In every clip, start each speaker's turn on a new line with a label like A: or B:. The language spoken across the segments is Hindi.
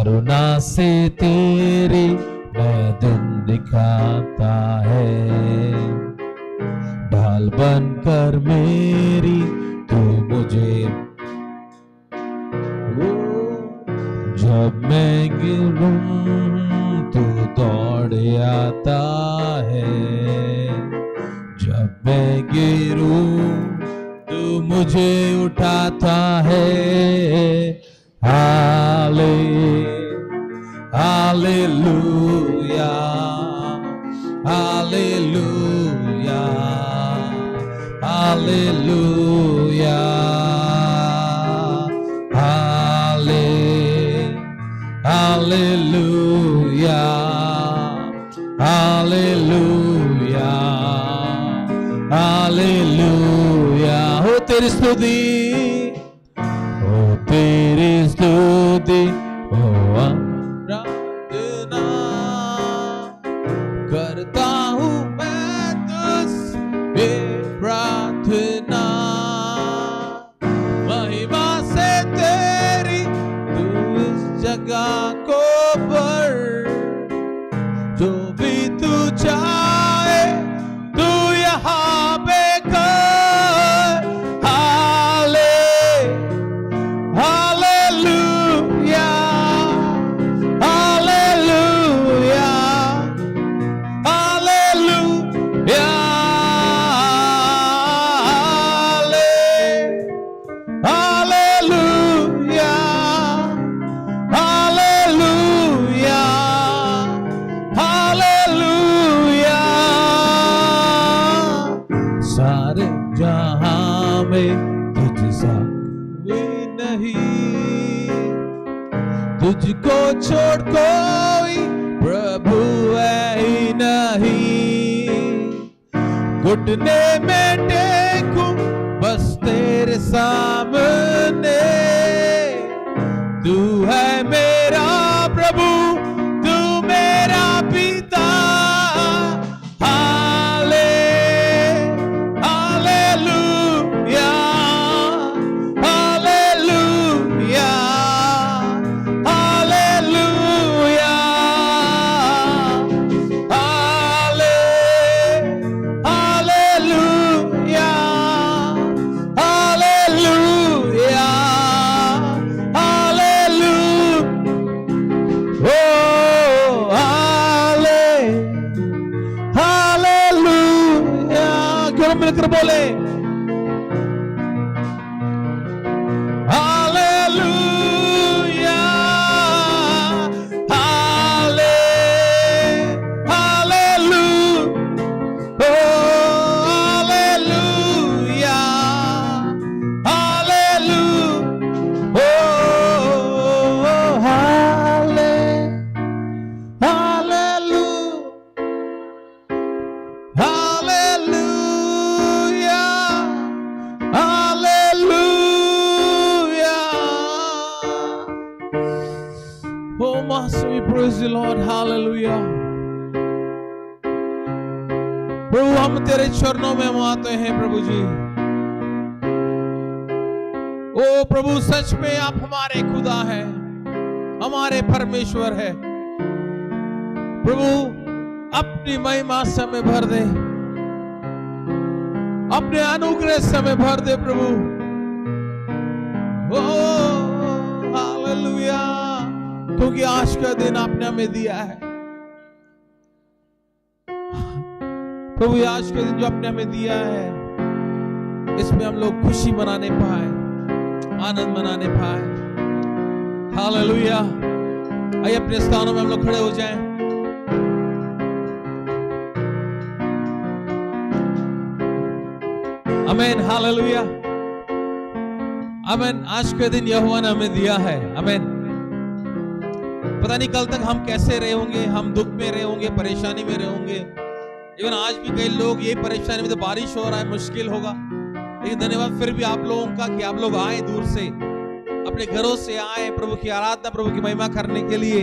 A: करुणा से तेरी मैं दिन दिखाता है, ढाल बनकर मेरी तू मुझे, जब मैं गिरूं तू दौड़ आता है, जब मैं गिरूं तू मुझे उठाता है। हालेलुया, हालेलुया, हालेलुया, हालेलुया, हालेलुया, हालेलुया। हो तेरी स्तुति, हो तेरी स्तुति, हो आराधना करता हूँ मैं तुझसे प्रार्थना, महिमा से तेरी तू इस जगह को भर, जो भी तू चाहे तू यहाँ पे कर। हालेलुया, हालेलुया, हालेलुया, हालेलुया, हालेलुया, हालेलुया। सारे जहां में तुझसा कोई नहीं, तुझको छोड़ कोई प्रभु है ही नहीं, घुटने में टेकूं बस तेरे सामने, तू है मेरा प्रभु, तू मेरा पिता। हालेलुया, हालेलुया, हालेलुया, हालेलुया, हालेलुया, हालेलुया, ओ हालेलुया। क्यों मिलकर बोले हालेलुया, हालेलुया, ओ हालेलुया, हालेलुया, ओ हालेलुया, हालेलुया, hallelujah. Oh Master, we praise you Lord, hallelujah. प्रभु हम तेरे चरणों में हम आते हैं प्रभु जी। ओ प्रभु सच में आप हमारे खुदा हैं, हमारे परमेश्वर है प्रभु, अपनी महिमा से हमें भर दे, अपने अनुग्रह से हमें भर दे प्रभु। ओ हालेलुया, क्योंकि आज का दिन आपने हमें दिया है प्रभु, आज का दिन जो आपने हमें दिया है इसमें हम लोग खुशी मनाने पाए, आनंद मनाने पाए। हालेलुया। आइए अपने स्थानों में हम लोग खड़े हो जाएं। आमेन, हालेलुया, आमेन। आज के दिन यहोवा ने हमें दिया है, आमेन। पता नहीं कल तक हम कैसे रहे होंगे, हम दुख में रहे होंगे, परेशानी में रहे होंगे। इवन आज भी कई लोग यही परेशानी में, तो बारिश हो रहा है, मुश्किल होगा, लेकिन धन्यवाद फिर भी आप लोगों का कि आप लोग आए, दूर से अपने घरों से आए प्रभु की आराधना, प्रभु की महिमा करने के लिए।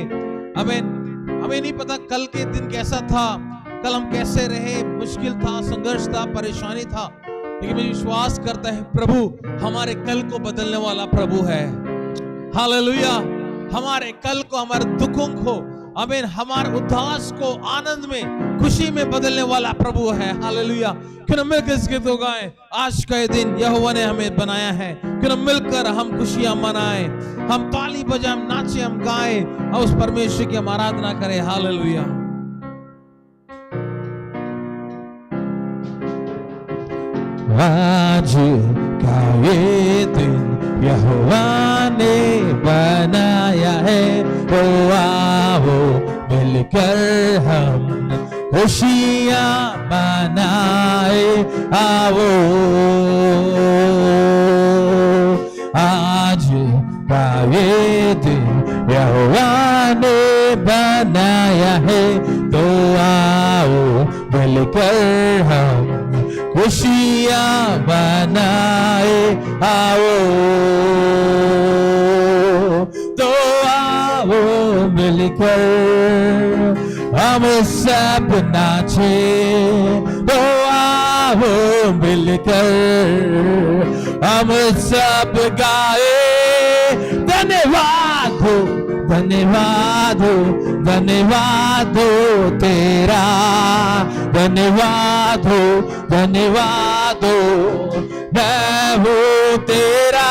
A: आमेन। हमें नहीं पता कल के दिन कैसा था, कल हम कैसे रहे, मुश्किल था, संघर्ष था, परेशानी था, लेकिन मैं विश्वास करता है प्रभु हमारे कल को बदलने वाला प्रभु है। हालेलुया, हमारे कल को, हमारे दुखों को, आमीन, हमारे उदास को आनंद में, खुशी में बदलने वाला प्रभु है। हालेलुया। क्यों न मिलकर इस गीत को गाएं। आज का ये दिन यहोवा ने हमें बनाया है, क्यों न मिलकर हम खुशियां मनाएं, हम ताली बजाएं, हम नाचें, हम गाएं और उस परमेश्वर की हम आराधना करें। हालेलुया।
B: आज का ये दिन यहोवा ने बनाया है, तो आओ मिलकर हम खुशियां मनाए। आओ आज का ये दिन यहोवा ने बनाया है, तो आओ मिलकर हम खुशियां मनाए। आओ तो आओ मिलकर हम सब नाचे, तो आओ मिलकर हम सब गाए। धन्यवाद हो, धन्यवाद हो, धन्यवाद हो तेरा, धन्यवाद हो, धन्यवाद हो, मैं हूँ तेरा।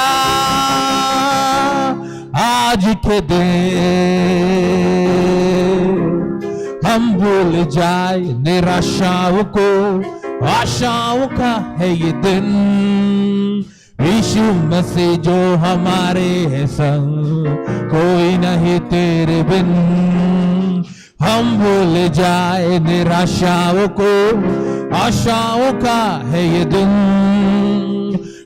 B: आज के दिन हम भूल जाए निराशाओं को, आशाओं का है ये दिन। यीशु मसीह जो हमारे है संग, कोई नहीं तेरे बिन। हम भूल जाए निराशाओं को, आशाओं का है ये दिन।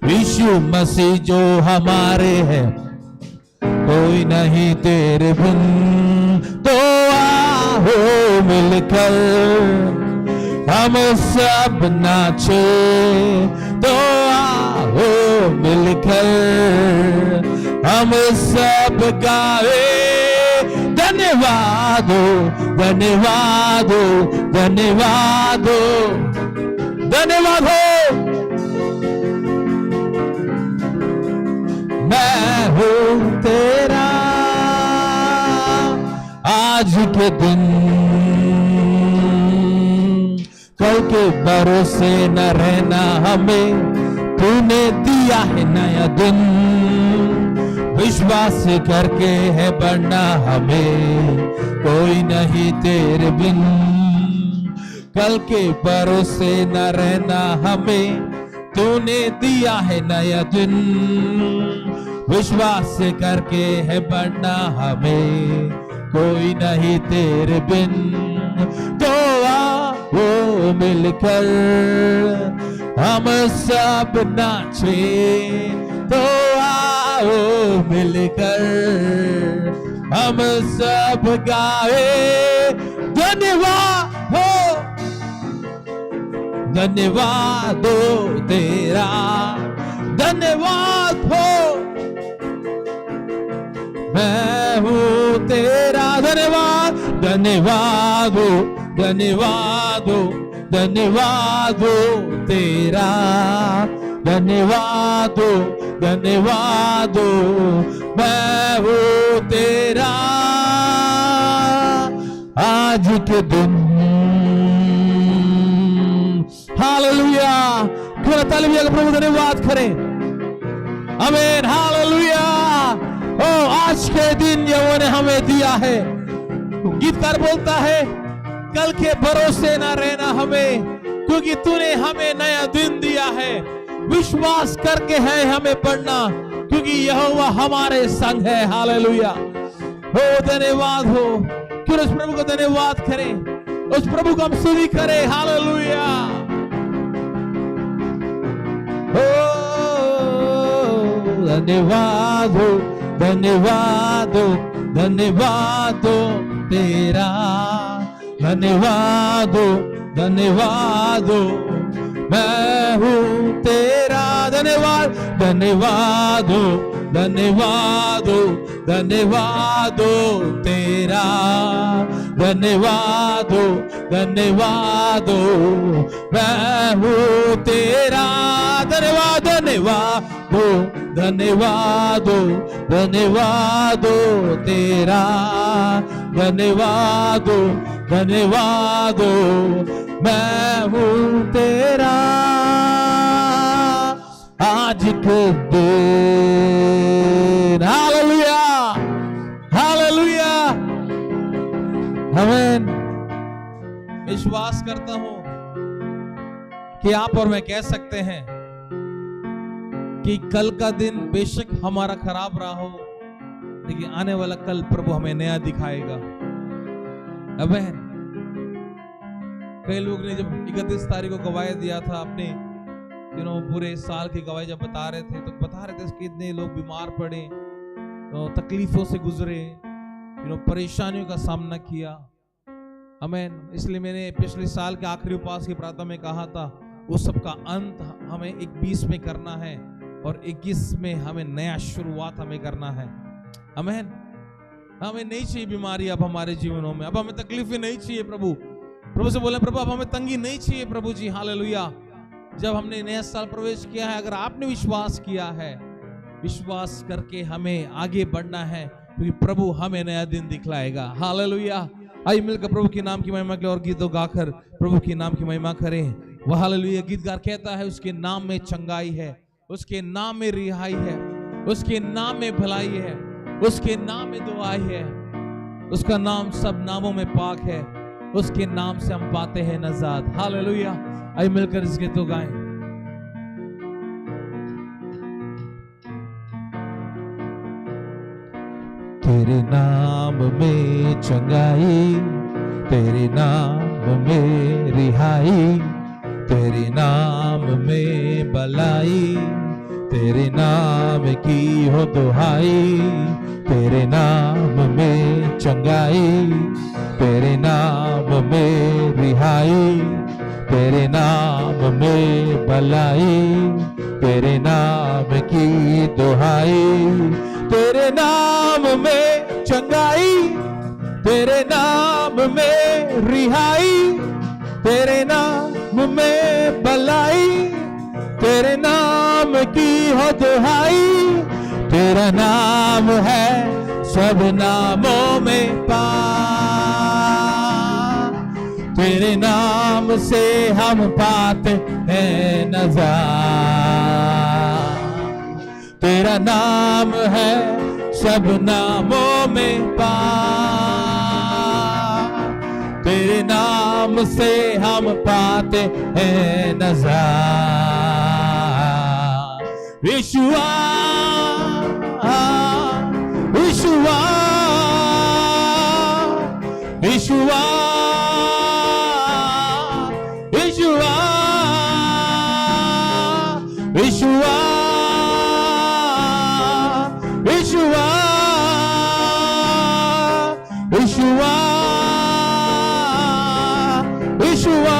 B: यीशु मसीह जो हमारे है, कोई नहीं तेरे बिन। तो आओ मिलकर हम सब नाचे, तो आओ मिलकर हम सब गाए। धन्यवाद हो, धन्यवाद हो, धन्यवाद हो, धन्यवाद हो। मैं हूँ तेरा। आज के दिन कल के भरोसे न रहना हमें, तूने दिया है नया दिन। विश्वास करके है बढ़ना हमें, कोई नहीं तेरे बिन। कल के भरोसे न रहना हमें, तूने दिया है नया दिन। विश्वास करके है बढ़ना हमें, कोई नहीं तेरे बिन। तो आओ मिलकर हम सब नाचे, तो आओ मिलकर हम सब गाए। धन्यवाद हो, धन्यवाद हो तेरा, धन्यवाद हो, मैं हूँ तेरा। धन्यवाद, धन्यवाद हो, धन्यवाद हो, धन्यवाद हो तेरा, धन्यवाद हो, धन्यवाद हो, मैं हूँ तेरा। आज के दिन हालेलुया। क्यों तालियां का प्रभु धन्यवाद करें। आमीन, हालेलुया। ओ आज के दिन यहोवा ने हमें दिया है। गीतकार बोलता है कल के भरोसे ना रहना हमें, क्योंकि तूने हमें नया दिन दिया है। विश्वास करके है हमें पढ़ना, क्योंकि यहोवा हमारे संग है। हालेलुया। हो धन्यवाद हो। क्यों उस प्रभु को धन्यवाद करें, उस प्रभु को हम स्तुति करें। हालेलुया। धन्यवाद हो, धन्यवाद हो, धन्यवाद हो तेरा, धन्यवाद हो, धन्यवाद हो, मैं हूँ तेरा। धन्यवाद, धन्यवाद हो, धन्यवाद हो, धन्यवाद हो तेरा, धन्यवाद हो, धन्यवाद हो, मैं हूँ तेरा। धन्यवाद, धन्यवाद हो, धन्यवाद हो, धन्यवाद हो तेरा, धन्यवाद हो, धन्यवाद हो, मैं हूँ तेरा। आज के दिन हालेलुया, हालेलुया, आमीन।
A: विश्वास करता हूं कि आप और मैं कह सकते हैं कि कल का दिन बेशक हमारा खराब रहा हो, लेकिन आने वाला कल प्रभु हमें नया दिखाएगा। आमीन। कई लोग ने जब 31 तारीख को गवाही दिया था, अपने पूरे साल की गवाही जब बता रहे थे, तो बता रहे थे कि कितने लोग बीमार पड़े, तो तकलीफों से गुजरे, परेशानियों का सामना किया। आमीन। इसलिए मैंने पिछले साल के आखिरी उपवास की प्रार्थना में कहा था, उस सब का अंत हमें 21 में करना है और 21 में हमें नया शुरुआत हमें करना है। आमीन। हमें नहीं चाहिए बीमारी अब हमारे जीवनों में, अब हमें तकलीफें नहीं चाहिए। प्रभु से बोले, प्रभु अब हमें तंगी नहीं चाहिए। प्रभु जी हालेलुया। जब हमने नया साल प्रवेश किया है, अगर आपने विश्वास किया है, विश्वास करके हमें आगे बढ़ना है, क्योंकि प्रभु हमें नया दिन दिखलाएगा। हालेलुया। आइए मिलकर प्रभु के नाम की महिमा करें और गीतों गाकर प्रभु के नाम की महिमा करें। वह हालेलुया गीतकार कहता है, उसके नाम में चंगाई है, उसके नाम में रिहाई है, उसके नाम में भलाई है, उसके नाम में दुआई है, उसका नाम सब नामों में पाक है, उसके नाम से हम पाते हैं नजात। हालेलुया। आइए मिलकर इस गीत को गाएं।
B: तेरे नाम में चंगाई, तेरे नाम में रिहाई, तेरे नाम में भलाई, तेरे नाम की हो दुहाई, तेरे नाम में चंगाई, तेरे नाम में रिहाई, तेरे नाम में भलाई, तेरे नाम की दुहाई, तेरे नाम में चंगाई, तेरे नाम में रिहाई, तेरे नाम में भलाई, तेरे नाम की हो दुहाई, तेरा नाम है सब नामों में पार, तेरे नाम से हम पाते हैं नजात, तेरा नाम है सब नामों में पार, तेरे नाम से हम पाते हैं नजात। यीशुआ, यीशुआ, यीशुआ, यीशुआ, यीशुआ, यीशुआ, यीशुआ, यीशुआ,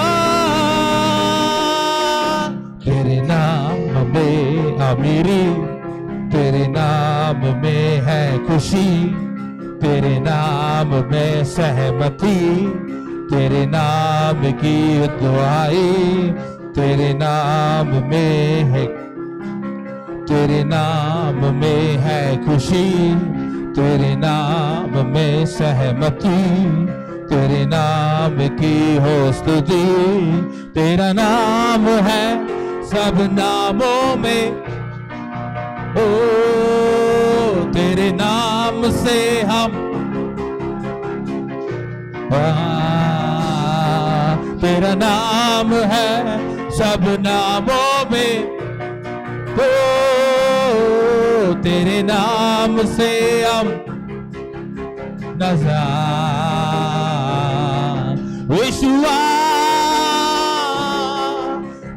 B: तेरे नाम में अमीरी, तेरे नाम में है खुशी, तेरे नाम में सहमति, तेरे नाम की दुआई, तेरे नाम में है, तेरे नाम में है खुशी, तेरे नाम में सहमति, तेरे नाम की हो स्तुति, तेरा नाम है सब नामों में, ओ तेरे नाम से हम तेरा नाम है सब नामों में, ओ तेरे नाम से हम नजात। यीशुआ,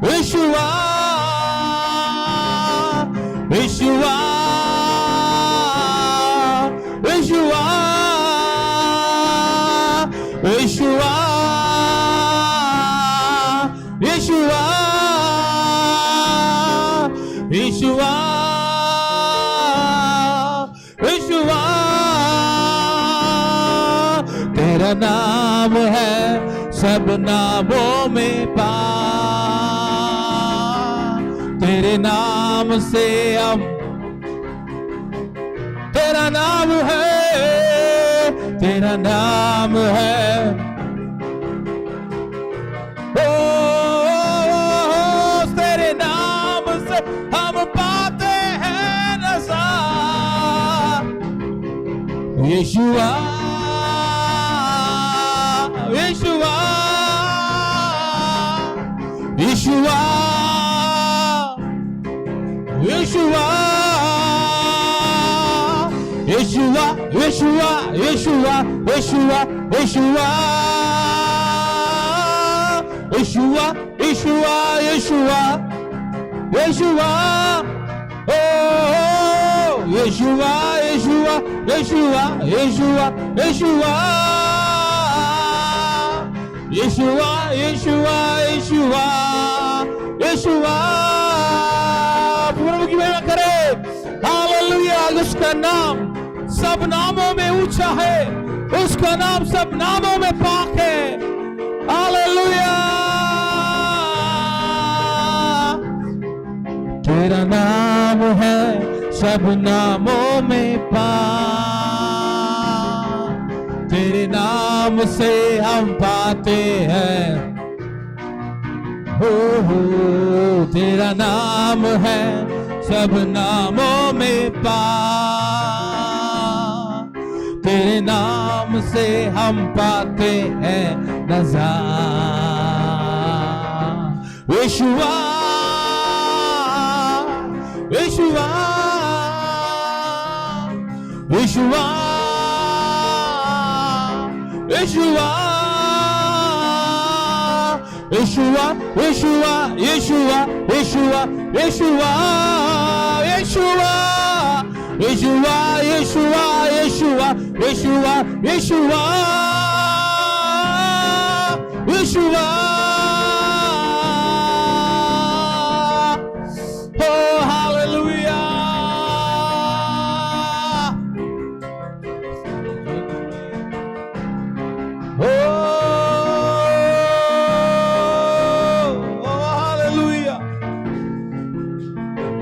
B: यीशुआ, यीशुआ, यीशुआ, यीशुआ, यीशुआ, यीशुआ, यीशुआ, तेरा नाम है सब नामों में पार, तेरे नाम से हम, तेरा नाम है, तेरा नाम है। ओ तेरे नाम से हम पाते हैं नज़ार। यीशुआ यीशुआ यीशुआ यीशुआ यीशुआ यीशुआ यीशुआ यीशुआ यीशुआ यीशुआ यीशुआ यीशुआ ओ यीशुआ यीशुआ यीशुआ यीशुआ यीशुआ यीशुआ यीशुआ यीशुआ यीशुआ। प्रभु की महिमा करे। हालेलुया। उसका नाम सब नामों में ऊंचा है, उसका नाम सब नामों में पाक है। हालेलुया। तेरा नाम है सब नामों में पाक, तेरे नाम से हम पाते हैं। हो तेरा नाम है सब नामों में पाक, तेरे नाम से हम पाते हैं नज़ार। यीशुआ यीशुआ यीशुआ यीशुआ यीशुआ यीशुआ यीशुआ यीशुआ यीशुआ यीशुआ यीशुआ यीशुआ यीशुआ यीशुआ यीशुआ यीशुआ। Oh hallelujah।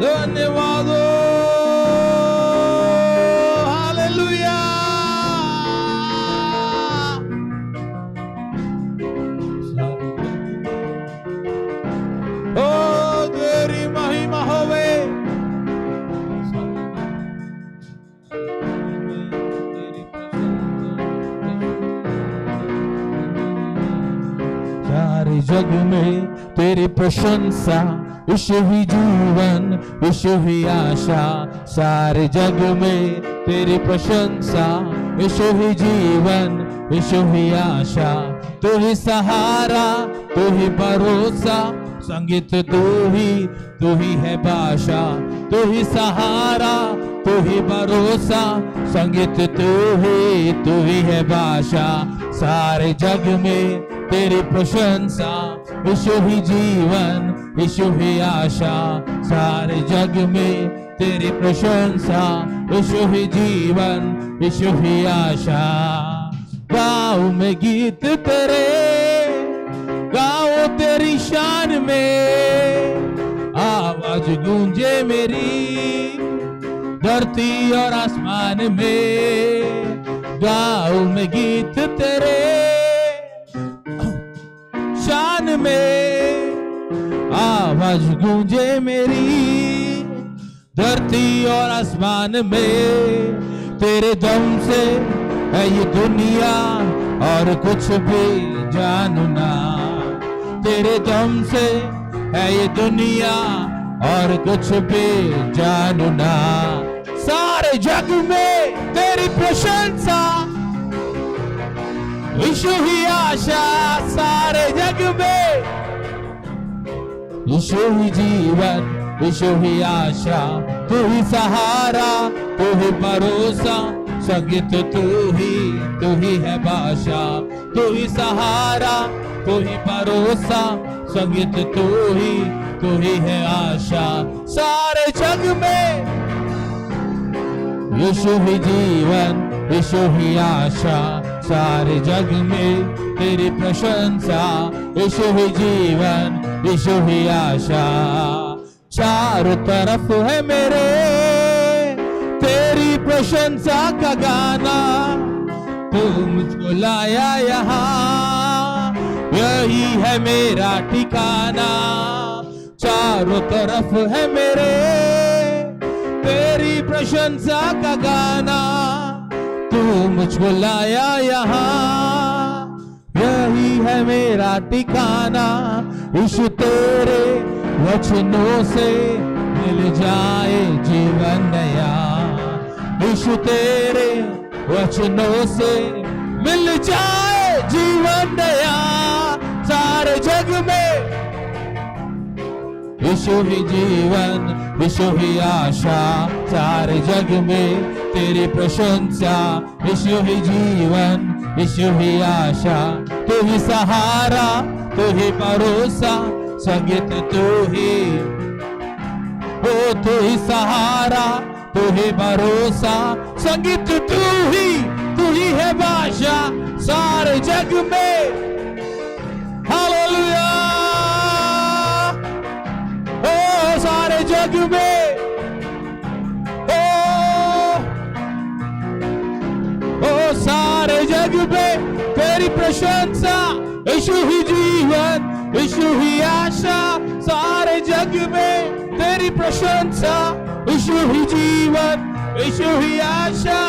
B: धन्यवाद। हालेलुया। ओ तेरी महिमा होवे। सारे जग में तेरी प्रशंसा, यीशु ही जीवन, यीशु ही आशा। सारे जग में तेरी प्रशंसा, यीशु ही जीवन, यीशु ही आशा। तू ही सहारा, तू ही भरोसा, संगीत तू ही है भाषा। तू ही सहारा, तू ही भरोसा, संगीत तू ही है भाषा। सारे जग में तेरी प्रशंसा, यीशु ही जीवन, यीशु ही आशा। सारे जग में तेरी प्रशंसा, यीशु ही जीवन, यीशु ही आशा। गाओ में गीत तेरे, गाओ तेरी शान में, आवाज गूंजे मेरी धरती और आसमान में। गाओ में गीत तेरे शान में, आवाज गूंजे मेरी धरती और आसमान में। तेरे दम से है ये दुनिया और कुछ भी जानू ना। तेरे दम से है ये दुनिया और कुछ भी जानू ना। सारे जग में तेरी प्रशंसा, यीशु ही आशा। सारे जग में यीशु ही जीवन, यीशु ही आशा। तू ही सहारा, तू ही भरोसा, संगीत तू ही है भाषा। तू ही सहारा, तू ही भरोसा, संगीत तू ही है आशा। सारे जग में यीशु ही जीवन, यीशु ही आशा। सारे जग में तेरी प्रशंसा, यीशु ही जीवन, यीशु ही आशा। चारों तरफ है मेरे तेरी प्रशंसा का गाना। तू मुझको लाया यहाँ, यही है मेरा ठिकाना। चारों तरफ है मेरे तेरी प्रशंसा का गाना। तू मुझको लाया यहाँ, यही है मेरा ठिकाना। यीशु तेरे वचनों से मिल जाए जीवन नया। यीशु तेरे वचनों से मिल जाए जीवन नया। सारे जग में यीशु ही जीवन, यीशु ही आशा। सारे जग में तेरी प्रशंसा। यीशु ही जीवन, यीशु ही आशा। तू ही सहारा, तू ही भरोसा, संगीत तू ही। ओ तू ही सहारा, तू ही भरोसा, संगीत तू ही है भाषा सारे जग में। हालेलुया। ओ सारे जग में, ओ सारे जग में तेरी प्रशंसा। यीशु ही जीवन, यीशु ही आशा। सारे जग में तेरी प्रशंसा। यीशु ही जीवन, यीशु ही आशा।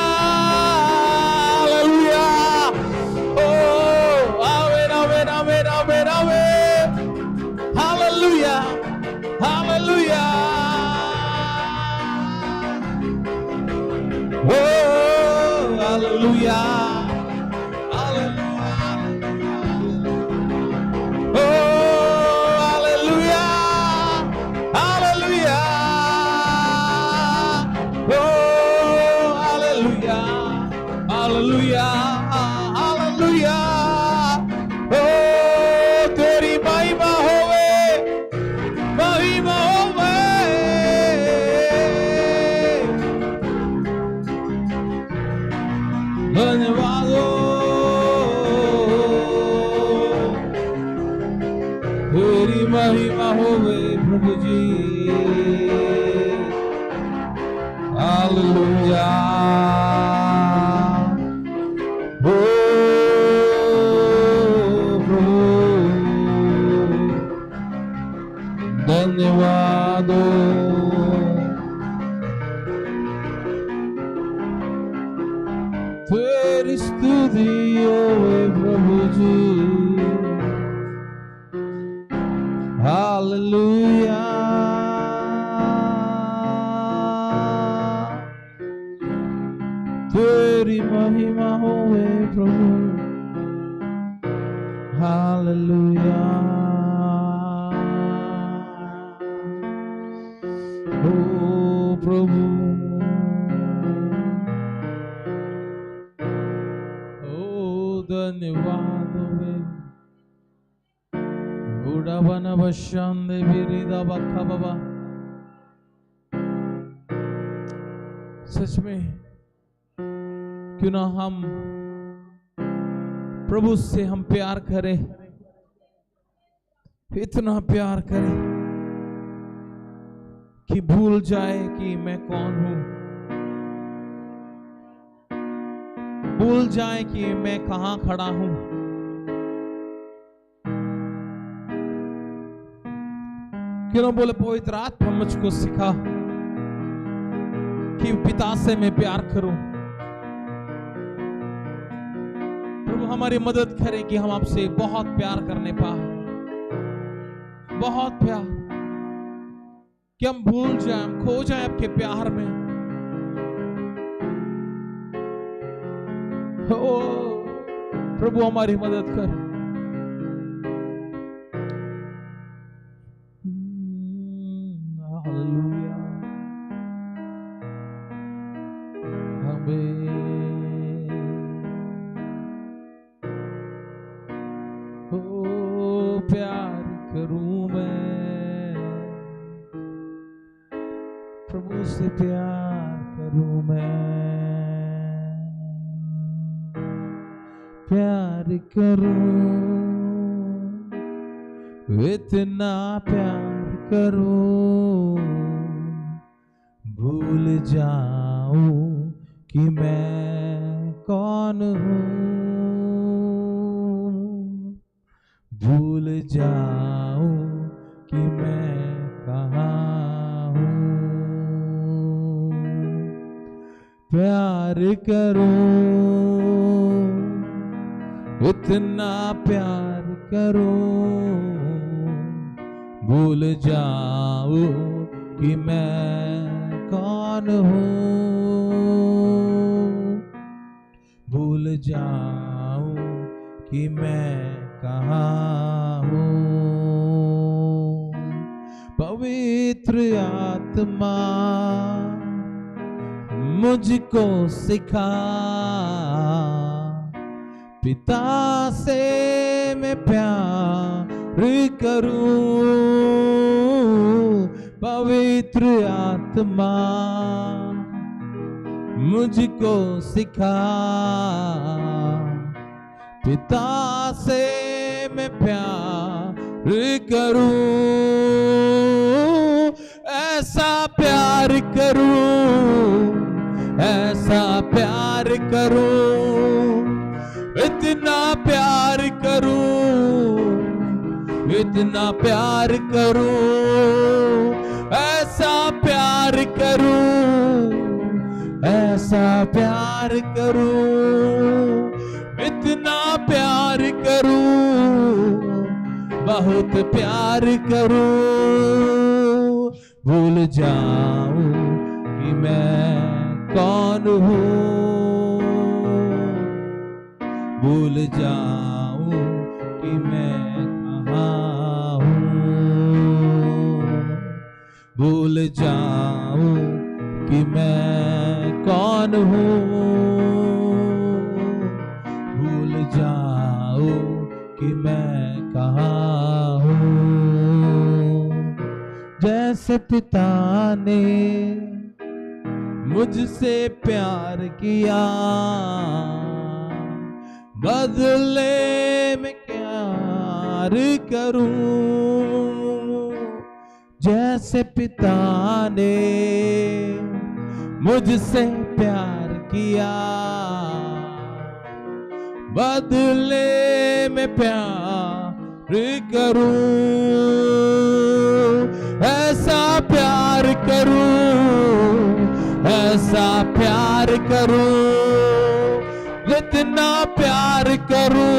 B: हालेलुया। ओ आमेन, आमेन, आमेन, आमेन, आमेन। हालेलुया, हालेलुया। ओ हालेलुया, हालेलुया। ओ हालेलुया, हालेलुया। ओ हालेलुया, हालेलुया, हालेलुया। ओ तेरी महिमा होवे, महिमा होवे। धन्यवाद हो तेरी महिमा होवे प्रभु जी। हालेलुया। ओ प्रभु धन्यवाद हो। तेरी स्तुति होवे प्रभु जी। हालेलुया। तेरी महिमा होवे प्रभु। हालेलुया। ओ प्रभु, ओ धन्यवाद होवे। उड़ाबना बशांदे बिरिदा बखा बाबा। सच में क्यों ना हम प्रभु से हम प्यार करें, इतना प्यार करें कि भूल जाए कि मैं कौन हूं, भूल जाए कि मैं कहां खड़ा हूं। क्यों ना बोले पवित्र आत्मा मुझको सिखा कि पिता से मैं प्यार करूं। प्रभु हमारी मदद करें कि हम आपसे बहुत प्यार करने पाए, बहुत प्यार, कि हम भूल जाए, हम खो जाए आपके प्यार में। ओ प्रभु हमारी मदद कर। हालेलुया। हमें ओ प्यार करूं मैं, प्रभु से प्यार करूं मैं, प्यार करूं, इतना प्यार करूं, भूल जाऊं कि मैं कौन हूं, भूल जाऊं कि मैं कहाँ हूं, प्यार करूं, इतना प्यार करूं, भूल जाऊं कि मैं कौन हूं, भूल जाऊं कि मैं कहाँ हूं, पवित्र आत्मा मुझको सिखा, पिता से मैं प्यार करूं, पवित्र आत्मा मुझको सिखा, पिता से मैं प्यार करूं, ऐसा प्यार करूं, ऐसा प्यार करूं, इतना प्यार करूं, इतना प्यार करूं, ऐसा प्यार करूं, ऐसा प्यार करूं, इतना प्यार करूं, बहुत प्यार करूं, भूल जाऊं कि मैं कौन हूं, भूल जाऊं कि मैं कहाँ हूं, भूल जाऊं कि मैं कौन हूं, भूल जाऊं कि मैं कहाँ हूं, जैसे पिता ने मुझसे प्यार किया, बदले में प्यार करूं, जैसे पिता ने मुझसे प्यार किया, बदले में प्यार करूं, ऐसा प्यार करूं, ऐसा प्यार करूं, इतना प्यार करूं,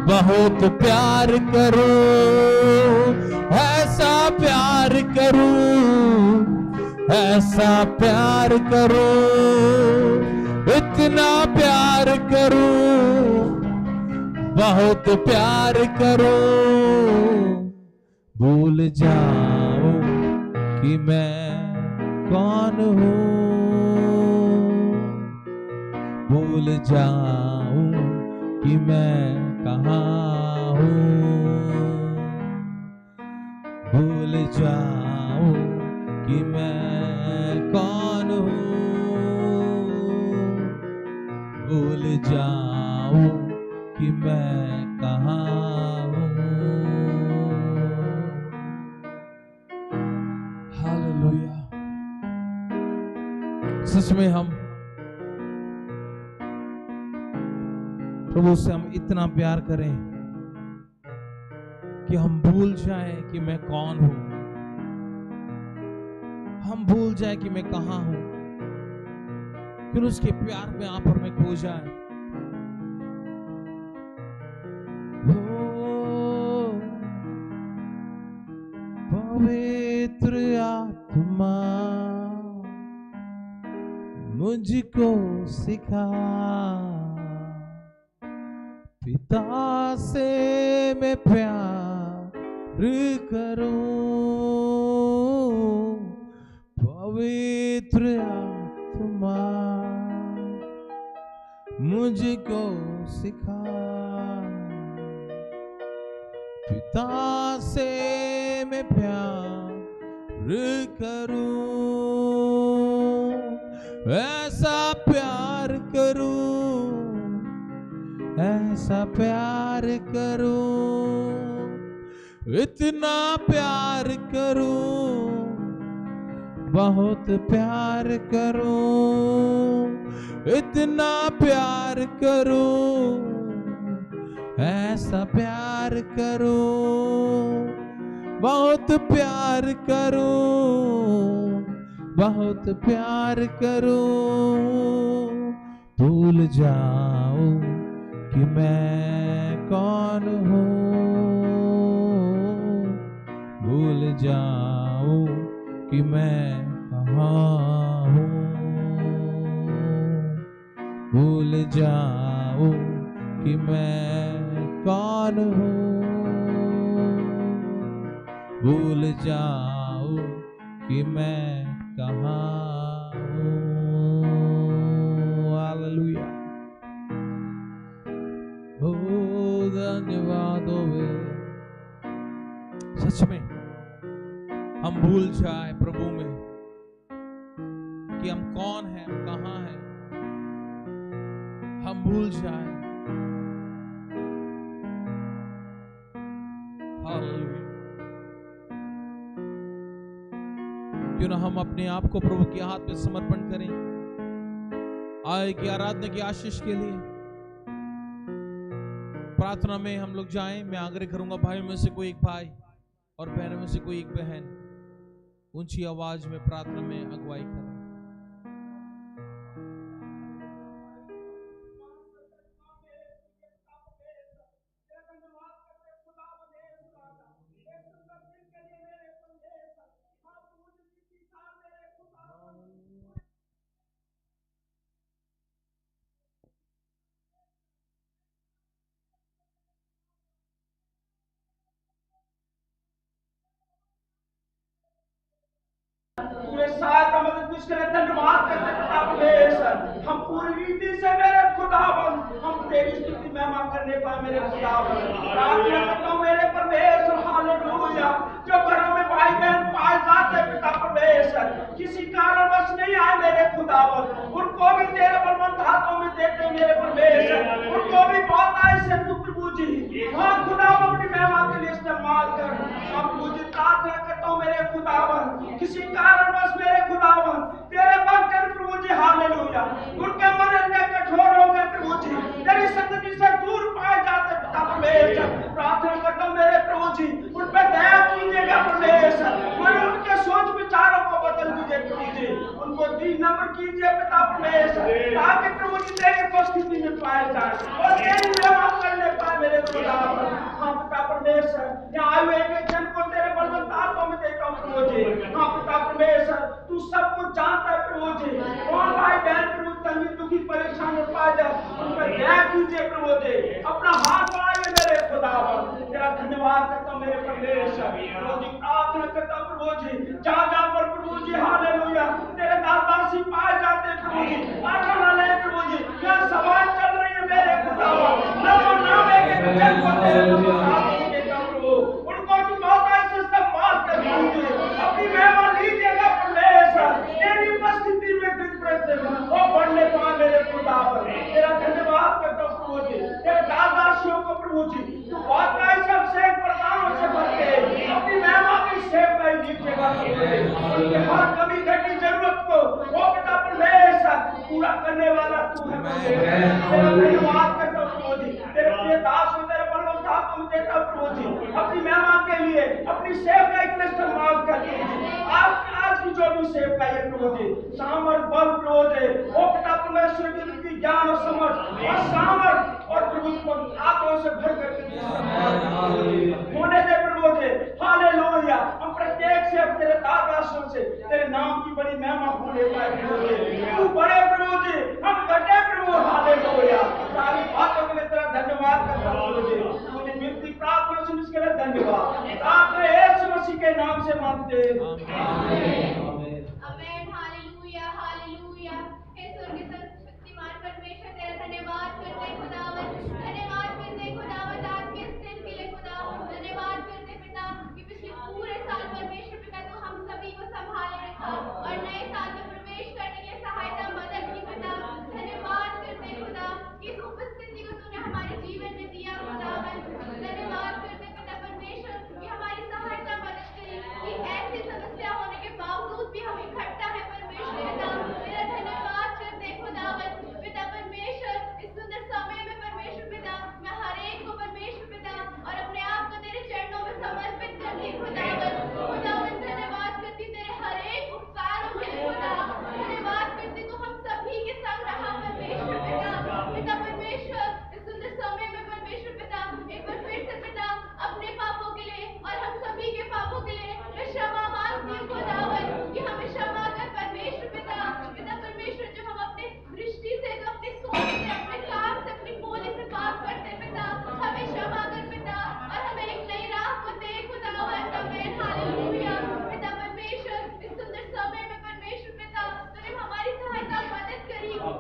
B: बहुत प्यार करूं, ऐसा प्यार करूं, ऐसा प्यार करूं, इतना प्यार करूं, बहुत प्यार करूं, भूल जाऊं कि मैं कौन हूं, भूल जाऊं कि मैं कहाँ हूं, भूल जाऊं कि मैं कौन हूं, भूल जाऊं कि मैं कहाँ हूं। हालेलुया। सच में हम प्रभु से हम इतना प्यार करें कि हम भूल जाएं कि मैं कौन हूं, हम भूल जाएं कि मैं कहां हूं, फिर उसके प्यार में आप और मैं खो जाए। पवित्र आत्मा मुझको सिखा, पिता से मैं प्यार करूं, पवित्र आत्मा मुझको सिखा, पिता से मैं प्यार करूं, ऐसा प्यार करूं, ऐसा प्यार करूं,
A: इतना प्यार करूं, बहुत प्यार करूं, इतना प्यार करूं, ऐसा प्यार करूं, बहुत प्यार करूं, बहुत प्यार करूं, भूल जाऊं कि मैं कौन हूं, भूल जाऊं कि मैं कहाँ हूं, भूल जाऊं कि मैं कौन हूं, भूल जाऊं कि मैं कहाँ हूं। हालेलुया। ओ धन्यवाद होवे। सच में हम भूल जाए प्रभु में कि हम कौन हैं, हम कहाँ हैं, हम भूल जाए। हालेलुया। क्यों ना हम अपने आप को प्रभु के हाथ में समर्पण करें। आए की आराधना की आशीष के लिए प्रार्थना में हम लोग जाएं। मैं आग्रह करूंगा भाई में से कोई एक भाई और बहनों में से कोई एक बहन ऊंची आवाज में प्रार्थना में अगुवाई करें।
C: तुम्हें सहायता मदद जिसके लिए धन्यवाद करते पिता परमेश्वर। हम पूरी रीति से मेरे खुदावन हम तेरी स्तुति महिमा करने पाए मेरे खुदावन। प्रार्थना करता हूं मेरे परमेश्वर हालेलुया। जो घरों में भाई बहन पाए जाते पिता परमेश्वर किसी कारणवश नहीं आए मेरे खुदावन, उनको भी तेरे बलवंत हाथों में देते मेरे परमेश्वर। उनको भी बहुत ऐसे तू प्रभु जी हाँ खुदावन अपनी महिमा के लिए इस्तेमाल कर। हम मुझे प्रार्थना करता हूं मेरे खुदावन किसी कारणवश मेरे खुदावन तेरे भक्त प्रभु जी हालेलुया उनके मन इतने कठोर हो गए प्रभु जी तेरी संगति से दूर पाए जाते पिता परमेश्वर। प्रार्थना करता हूं मेरे प्रभु जी उन पर दया कीजिएगा परमेश्वर। उनके सोच विचारों को बदल दीजिए प्रभु जी, उनको दीन नम्र कीजिए पिता परमेश्वर ताकि प्रभु जी तेरी उपस्थिति में पाए जाए और तेरी सेवा करने पाए मेरे खुदावन। हाँ पिता परमेश्वर यहाँ आए हुए एक जन को तेरे बलवंत हाथों में देता हूं प्रभु जी। हाँ पिता परमेश्वर तू सब कुछ जानता है प्रभु जी। कौन भाई बहन प्रभु तंगी दुखी परेशान हो पाए जाए उन पर दया कीजिए प्रभु जी। अपना हाथ बढ़ाइए मेरे खुदावन। तेरा धन्यवाद करता हूं मेरे परमेश्वर। प्रभु जी प्रार्थना करता हूं प्रभु जी जहाँ जहाँ पर प्रभु जी हालेलुया तेरे दासी पाए जाते प्रभु जी आराधना प्रभु जी यहाँ समाज चल रही है मेरे खुदावन। नमो नाम एक जन को तेरे नमस्कार देता हूं प्रभु। उनको तू बहुत ऐसे इस्तेमाल कर प्रभु जी अपनी महिमा लीजिएगा परमेश्वर। तेरी उपस्थिति में वो बढ़ने पाए मेरे खुदावन। तेरा धन्यवाद करता हूं प्रभु जी तेरे दासियों को प्रभु जी तू बहुत ऐसे सेव प्रदानों से भर के अपनी महिमा की सेव कर लीजिएगा प्रभु जी। उनके हर कमी घटी जरूरत को वो पिता परमेश्वर पूरा करने वाला तू है। तेरा धन्यवाद करता हूं प्रभु जी तेरे प्रिय दास को तेरे बलवंत हाथों में देता प्रभु जी अपनी महिमा के लिए अपनी सेवकाई के लिए इस्तेमाल कर आज की जो भी सेवकाई है प्रभु जी सामर्थ बल प्रभु जी वो पिता परमेश्वर की ज्ञान और समझ और सामर्थ और प्रभु आत्मा से भर कर होने दे प्रभु जी हालेलुया। हम प्रत्येक से तेरे दासों से तेरे नाम की बड़ी महिमा होने पाए प्रभु जी। तू बड़े प्रभु जी हम घटे प्रभु हालेलुया। सारी बातों के लिए तेरा धन्यवाद करता हूं प्रभु जी। मुझे विनती प्रार्थना सुन इसके लिए धन्यवाद। प्रार्थना यीशु मसीह के नाम से मांगते हैं
D: आमेन। हालेलुया हालेलुया। हे स्वर्गीय शक्तिमान परमेश्वर तेरा धन्यवाद करते खुदावन। धन्यवाद करते खुदावन आज के इस दिन के लिए खुदावन। धन्यवाद करते पिता कि पिछले पूरे साल परमेश्वर पिता तो हम सभी को संभाले रखा और नए साल में प्रवेश करने के लिए सहायता मदद की पिता। धन्यवाद करते खुदा कि इस उपस्थिति को तूने हमारे जीवन में दिया खुदावन। धन्यवाद करते पिता परमेश्वर कि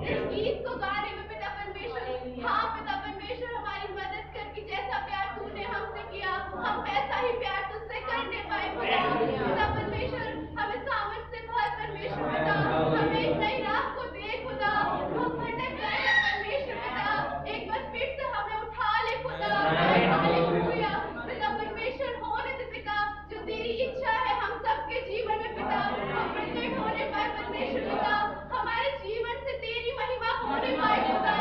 D: इस गीत को गाने में पिता परमेश्वर, हाँ पिता परमेश्वर हमारी मदद कर कि जैसा प्यार तूने हमसे किया हम वैसा ही प्यार तुझसे करने पाए खुदा। पिता परमेश्वर हमें सामर्थ से भर परमेश्वर पिता, हमें एक नई राह को दे खुदा। हम भटक गए हैं परमेश्वर पिता, एक बार फिर से हमें उठा ले खुदा। हालेलुया पिता परमेश्वर, होने दे पिता जो तेरी इच्छा है हम सबके जीवन में पिता, हम प्रकट होने पाए परमेश्वर पिता, हमारे जीवन से तेरी महिमा होने पाए खुदा।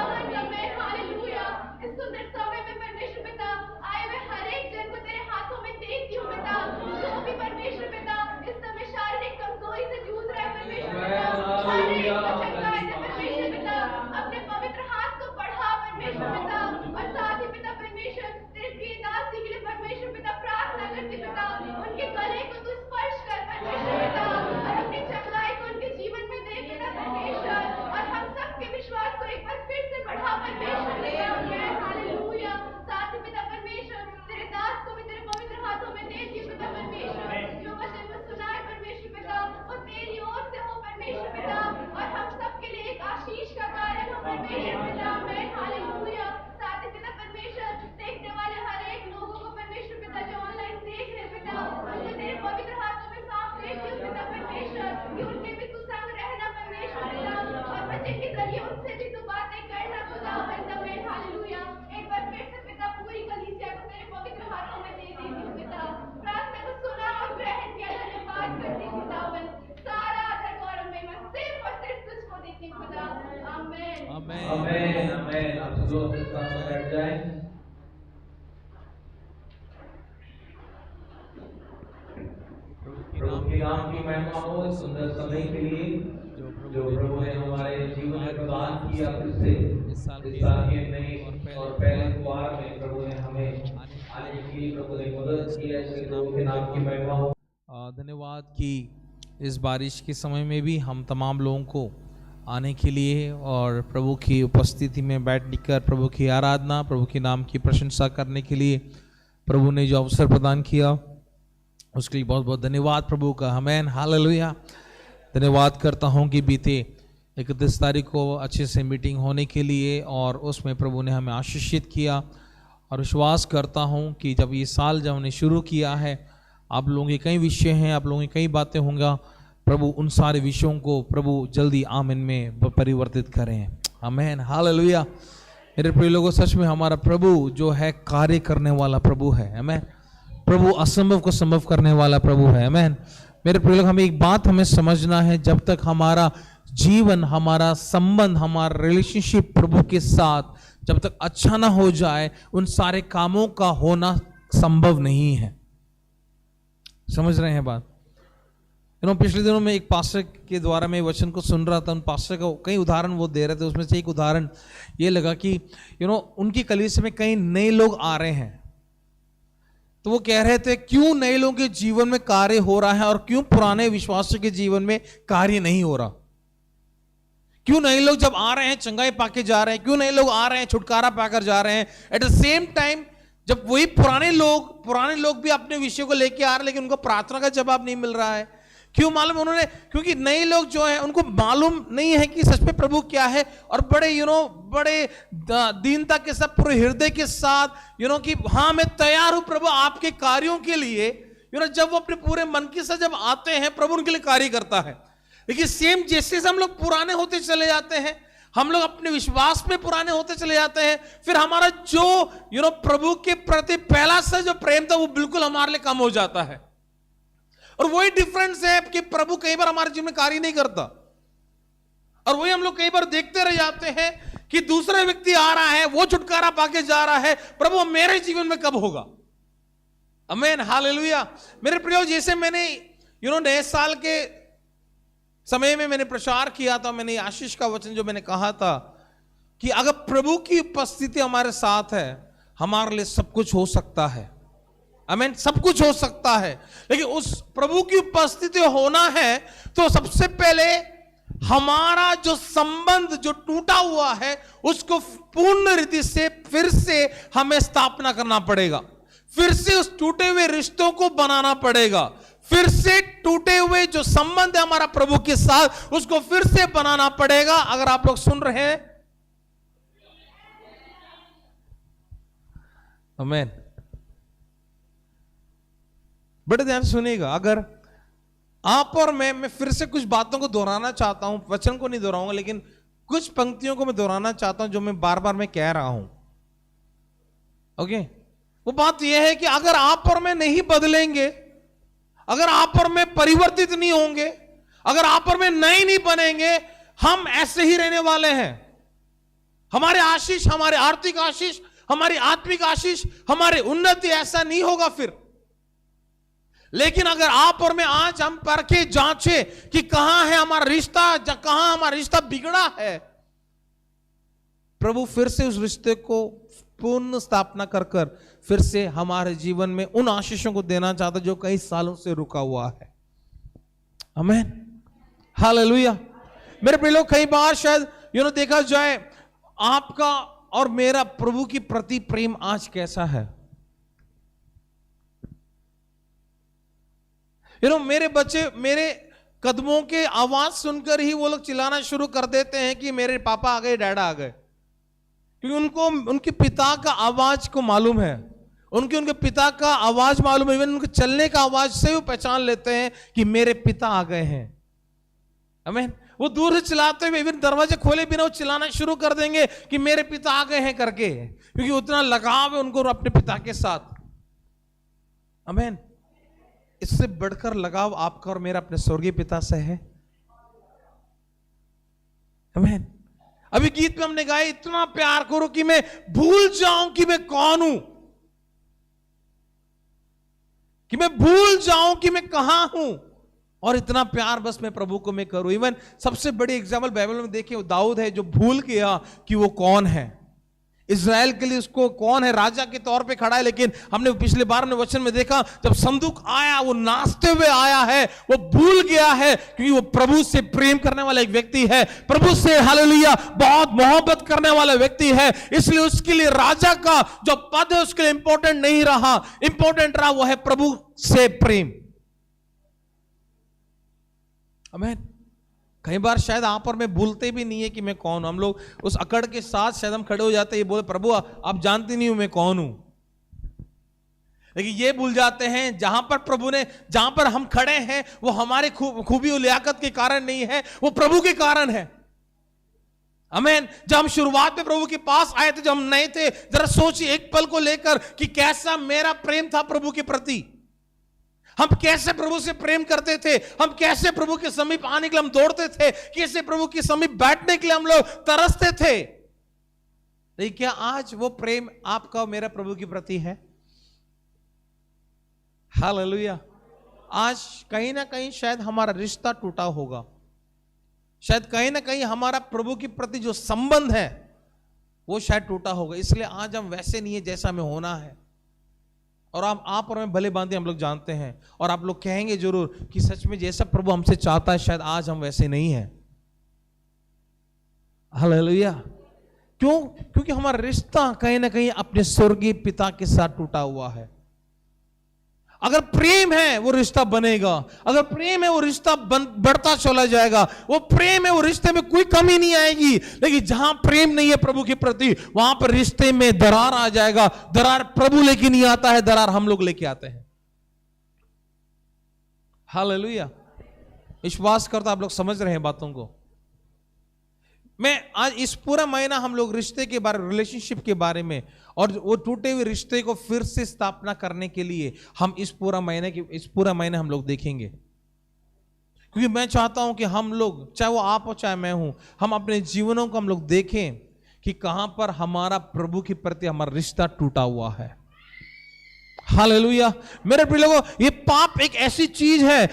D: हालेलुया इस सुंदर समय में परमेश्वर पिता आए हुए हर एक जन को तेरे हाथों में देखती हूँ पिता, जो भी परमेश्वर पिता इस समय शारीरिक कमजोरी से जूझ रहा है परमेश्वर पिता, हर एक को चंगाई दे परमेश्वर पिता, अपने पवित्र हाथ को बढ़ा परमेश्वर पिता। और साथ ही पिता परमेश्वर तेरे प्रिय दासी के लिए परमेश्वर पिता प्रार्थना करती पिता, उनके गले को तू स्पर्श कर परमेश्वर पिता, और अपनी चंगाई को उनके जीवन में दे पिता परमेश्वर, और हम सबके विश्वास को एक बार फिर से बढ़ा परमेश्वर पिता। हालेलुया साथ ही पिता परमेश्वर तेरे दास को भी तेरे पवित्र हाथों में देती हूँ पिता परमेश्वर, जो वचन में सुना है परमेश्वर पिता वो तेरी ओर से हो परमेश्वर पिता, और हम सबके लिए एक आशीष का कारण हो परमेश्वर पिता। मैं हालेलुया साथ ही पिता परमेश्वर देखने वाले हर एक लोगों को परमेश्वर पिता जो ऑनलाइन देख रहे पिता, उनको तेरे पवित्र हाथों में सौंप देती हूँ पिता परमेश्वर, कि उनके भी तू संग रहना परमेश्वर पिता, और वचन के जरिए उनसे भी तू बातें करना खुदा। हालेलुया एक बार फिर से पिता पूरी कलीसिया को तेरे पवित्र हाथों में दे देती हूँ पिता, प्रार्थना को सुना और ग्रहण किया, धन्यवाद करती हूँ खुदावन, सारा आदर गौरव महिमा सिर्फ और सिर्फ तुझको देती हूँ खुदा। आमीन
A: आमेन
B: आमेन आमेन। आप सब लोग अपने स्थान पर बैठ जाएं। प्रभु के नाम की महिमा हो इस सुंदर समय के लिए जो प्रभु ने हमारे जीवन में प्रदान किया। फिर से इस साल के नए और पहले द्वार में प्रभु ने हमें आने की प्रभु ने मदद की। ऐसे प्रभु के नाम की महिमा हो।
A: धन्यवाद कि इस बारिश के समय में भी हम तमाम लोगों को आने के लिए और प्रभु की उपस्थिति में बैठकर प्रभु की आराधना, प्रभु के नाम की प्रशंसा करने के लिए प्रभु ने जो अवसर प्रदान किया उसके लिए बहुत बहुत धन्यवाद प्रभु का। आमीन हालेलुया। धन्यवाद करता हूं कि बीते 31 तारीख को अच्छे से मीटिंग होने के लिए और उसमें प्रभु ने हमें आशीषित किया, और विश्वास करता हूं कि जब ये साल जब हमने शुरू किया है, आप लोगों के कई विषय हैं, आप लोगों की कई बातें होंगी, प्रभु उन सारे विषयों को प्रभु जल्दी आमीन में परिवर्तित करें। आमीन हालेलुया। मेरे प्रिय लोगों, सच में हमारा प्रभु जो है कार्य करने वाला प्रभु है। आमीन। प्रभु असंभव को संभव करने वाला प्रभु है। आमीन। मेरे प्रिय लोग, हमें एक बात हमें समझना है, जब तक हमारा जीवन, हमारा संबंध, हमारा रिलेशनशिप प्रभु के साथ जब तक अच्छा ना हो जाए, उन सारे कामों का होना संभव नहीं है। समझ रहे हैं बात? पिछले दिनों में एक पास्टर के द्वारा मैं वचन को सुन रहा था, उन पास्टर का कई उदाहरण वो दे रहे थे, उसमें से एक उदाहरण ये लगा कि उनकी कलीसिया में कई नए लोग आ रहे हैं, तो वो कह रहे थे क्यों नए लोगों के जीवन में कार्य हो रहा है और क्यों पुराने विश्वासियों के जीवन में कार्य नहीं हो रहा। क्यों नए लोग जब आ रहे हैं चंगाई पाके जा रहे हैं, क्यों नए लोग आ रहे हैं छुटकारा पाकर जा रहे हैं, एट द सेम टाइम जब वही पुराने लोग भी अपने विषयों को लेके आ रहे हैं लेकिन उनको प्रार्थना का जवाब नहीं मिल रहा है। क्यों मालूम? उन्होंने, क्योंकि नए लोग जो है उनको मालूम नहीं है कि सच में प्रभु क्या है, और बड़े बड़े दीनता के साथ, पूरे हृदय के साथ कि हाँ मैं तैयार हूं प्रभु आपके कार्यों के लिए। जब वो अपने पूरे मन के साथ जब आते हैं, प्रभु उनके लिए कार्य करता है। लेकिन सेम जैसे हम लोग पुराने होते चले जाते हैं, हम लोग अपने विश्वास में पुराने होते चले जाते हैं, फिर हमारा जो प्रभु के प्रति पहला सा जो प्रेम था वो बिल्कुल हमारे लिए कम हो जाता है। और वही डिफरेंस है कि प्रभु कई बार हमारे जीवन में कार्य नहीं करता, और वही हम लोग कई बार देखते रह जाते हैं कि दूसरा व्यक्ति आ रहा है, वो छुटकारा पाके जा रहा है, प्रभु मेरे जीवन में कब होगा? आमीन हालेलुया। मेरे प्रियो, जैसे मैंने नए साल के समय में मैंने प्रचार किया था, मैंने आशीष का वचन जो मैंने कहा था कि अगर प्रभु की उपस्थिति हमारे साथ है, हमारे लिए सब कुछ हो सकता है। आमीन, सब कुछ हो सकता है। लेकिन उस प्रभु की उपस्थिति होना है तो सबसे पहले हमारा जो संबंध जो टूटा हुआ है उसको पूर्ण रीति से फिर से हमें स्थापना करना पड़ेगा, फिर से उस टूटे हुए रिश्तों को बनाना पड़ेगा,
B: फिर से टूटे हुए जो संबंध है हमारा प्रभु के साथ, उसको फिर से बनाना पड़ेगा। अगर आप लोग सुन रहे हैं, आमीन। बड़े ध्यान से सुनिएगा। अगर आप और मैं फिर से कुछ बातों को दोहराना चाहता हूं, वचन को नहीं दोहराऊंगा, लेकिन कुछ पंक्तियों को मैं दोहराना चाहता हूं जो मैं बार बार मैं कह रहा हूं। ओके, वो बात यह है कि अगर आप और मैं नहीं बदलेंगे, अगर आप और मैं परिवर्तित नहीं होंगे, अगर आप और मैं नए नहीं बनेंगे, हम ऐसे ही रहने वाले हैं। हमारे आशीष, हमारे आर्थिक आशीष, हमारी आत्मिक आशीष, हमारी उन्नति ऐसा नहीं होगा फिर। लेकिन अगर आप और मैं आज हम परखे जांचे कि कहां है हमारा रिश्ता, कहां हमारा रिश्ता बिगड़ा है, प्रभु फिर से उस रिश्ते को पूर्ण स्थापना कर कर फिर से हमारे जीवन में उन आशीषों को देना चाहता जो कई सालों से रुका हुआ है। आमीन, हालेलुया। मेरे प्रिय लोग, कई बार शायद देखा जाए आपका और मेरा प्रभु की प्रति प्रेम आज कैसा है। मेरे बच्चे मेरे कदमों के आवाज सुनकर ही वो लोग चिल्लाना शुरू कर देते हैं कि मेरे पापा आ गए, डैडा आ गए, क्योंकि उनको उनके पिता का आवाज को मालूम है, उनके पिता का आवाज मालूम है। इवन उनके चलने का आवाज से वो पहचान लेते हैं कि मेरे पिता आ गए हैं। आमीन। वो दूर से चिल्लाते हुए, इवन दरवाजे खोले बिना वो चिल्लाना शुरू कर देंगे कि मेरे पिता आ गए हैं करके, क्योंकि उतना लगाव है उनको अपने पिता के साथ। आमीन। इससे बढ़कर लगाव आपका और मेरा अपने स्वर्गीय पिता से है। आमीन। अभी गीत में हमने गाया, इतना प्यार करो कि मैं भूल जाऊं कि मैं कौन हूं, कि मैं भूल जाऊं कि मैं कहां हूं, और इतना प्यार बस मैं प्रभु को मैं करूं। इवन सबसे बड़ी एग्जाम्पल बाइबल में देखिए, दाऊद है जो भूल गया कि वो कौन है। इज़राइल के लिए उसको कौन है, राजा के तौर पे खड़ा है, लेकिन हमने पिछले बार हमने वचन में देखा जब संदूक आया वो नाचते हुए आया है, वो भूल गया है क्योंकि वो प्रभु से प्रेम करने वाला एक व्यक्ति है, प्रभु से हालेलुया बहुत मोहब्बत करने वाला व्यक्ति है। इसलिए उसके लिए राजा का जो पद है उसके लिए इंपॉर्टेंट नहीं रहा, इंपॉर्टेंट रहा वो है प्रभु से प्रेम। आमीन। कई बार शायद आप और मैं भूलते भी नहीं है कि मैं कौन हूं। हम लोग उस अकड़ के साथ शायद हम खड़े हो जाते हैं, ये बोले प्रभु आप जानते नहीं हो मैं कौन हूं, लेकिन ये भूल जाते हैं जहां पर प्रभु ने, जहां पर हम खड़े हैं वो हमारे खूबी और लियाकत के कारण नहीं है, वो प्रभु के कारण है। आमीन। जब हम शुरुआत में प्रभु के पास आए थे, जब हम नए थे, जरा सोचिए एक पल को लेकर कि कैसा मेरा प्रेम था प्रभु के प्रति। हम कैसे प्रभु से प्रेम करते थे, हम कैसे प्रभु के समीप आने के लिए हम दौड़ते थे, कैसे प्रभु के समीप बैठने के लिए हम लोग तरसते थे। लेकिन क्या आज वो प्रेम आपका और मेरा प्रभु के प्रति है? हालेलुया। आज कहीं ना कहीं शायद हमारा रिश्ता टूटा होगा, शायद कहीं ना कहीं हमारा प्रभु के प्रति जो संबंध है वो शायद टूटा होगा। इसलिए आज हम वैसे नहीं है जैसा हमें होना है। और आप और मैं भले बांधे हम लोग जानते हैं, और आप लोग कहेंगे जरूर कि सच में जैसा प्रभु हमसे चाहता है शायद आज हम वैसे नहीं हैं। हालेलुया। क्यों? क्योंकि हमारा रिश्ता कहीं ना कहीं अपने स्वर्गीय पिता के साथ टूटा हुआ है। अगर प्रेम है वो रिश्ता बनेगा, अगर प्रेम है वो रिश्ता बढ़ता चला जाएगा, वो प्रेम है वो रिश्ते में कोई कमी नहीं आएगी। लेकिन जहां प्रेम नहीं है प्रभु के प्रति, वहां पर रिश्ते में दरार आ जाएगा। दरार प्रभु लेके नहीं आता है, दरार हम लोग लेके आते हैं। हालेलुया। विश्वास करता आप लोग समझ रहे हैं बातों को। मैं आज इस पूरा महीना हम लोग रिश्ते के बारे, रिलेशनशिप के बारे में, और वो टूटे हुए रिश्ते को फिर से स्थापना करने के लिए हम इस पूरा महीने हम लोग देखेंगे। क्योंकि मैं चाहता हूं कि हम लोग, चाहे वो आप हो चाहे मैं हूं, हम अपने जीवनों को हम लोग देखें कि कहां पर हमारा प्रभु के प्रति हमारा रिश्ता टूटा हुआ है। हालेलुया। मेरे प्रिय लोगों, ये पाप एक ऐसी चीज है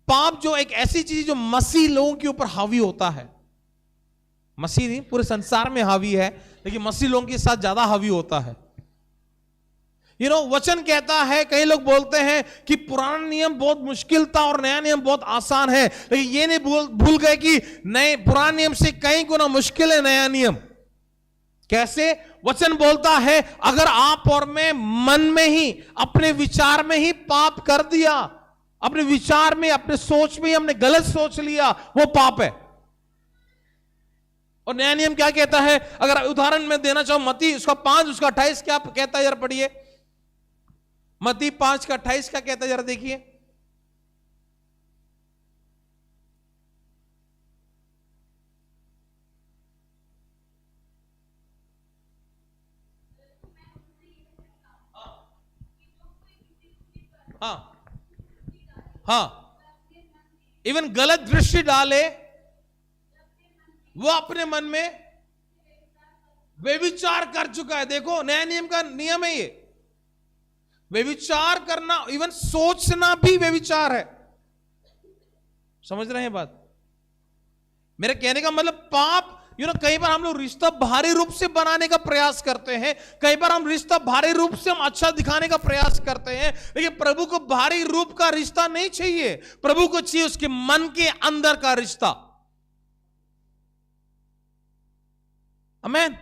B: पाप जो एक ऐसी चीज जो मसीह लोगों के ऊपर हावी होता है। मसीह नहीं, पूरे संसार में हावी है, लेकिन मसीह लोगों के साथ ज्यादा हावी होता है। वचन कहता है, कई लोग बोलते हैं कि पुराना नियम बहुत मुश्किल था और नया नियम बहुत आसान है, लेकिन ये नहीं भूल गए कि नए पुराने नियम से कई गुना मुश्किल है नया नियम। कैसे? वचन बोलता है अगर आप और मैं मन में ही, अपने विचार में ही पाप कर दिया, अपने विचार में, अपने सोच में ही हमने गलत सोच लिया, वो पाप है। और नया नियम क्या कहता है? अगर उदाहरण में देना चाहूं, मत्ती उसका 5 उसका 28 क्या कहता है, जरा पढ़िए। मत्ती 5 का 28 क्या कहता है, जरा देखिए। हाँ हाँ, इवन गलत दृष्टि डाले, वो अपने मन में व्यभिचार कर चुका है। देखो नया नियम का नियम है ये, व्यभिचार करना, इवन सोचना भी व्यभिचार है। समझ रहे हैं बात? मेरे कहने का मतलब पाप, कई बार हम लोग रिश्ता भारी रूप से बनाने का प्रयास करते हैं, कई बार हम रिश्ता भारी रूप से हम अच्छा दिखाने का प्रयास करते हैं, लेकिन प्रभु को भारी रूप का रिश्ता नहीं चाहिए। प्रभु को चाहिए उसके मन के अंदर का रिश्ता। आमीन।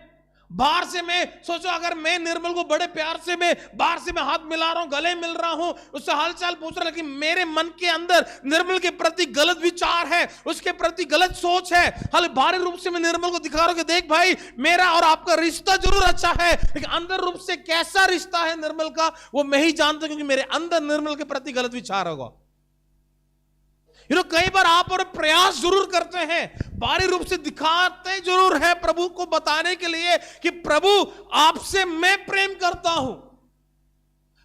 B: बाहर से मैं सोचो, अगर मैं निर्मल को बड़े प्यार से मैं बाहर से मैं हाथ मिला रहा हूं, गले मिल रहा हूं, उससे हालचाल पूछ रहा, लेकिन मेरे मन के अंदर निर्मल के प्रति गलत विचार है, उसके प्रति गलत सोच है। हाल बाहरी रूप से मैं निर्मल को दिखा रहा हूं कि देख भाई, मेरा और आपका रिश्ता जरूर अच्छा है, लेकिन अंदर रूप से कैसा रिश्ता है निर्मल का, वो मैं ही जानता हूं, क्योंकि मेरे अंदर निर्मल के प्रति गलत विचार होगा। कई बार आप और प्रयास जरूर करते हैं, बाहरी रूप से दिखाते जरूर है प्रभु को बताने के लिए कि प्रभु आपसे मैं प्रेम करता हूं,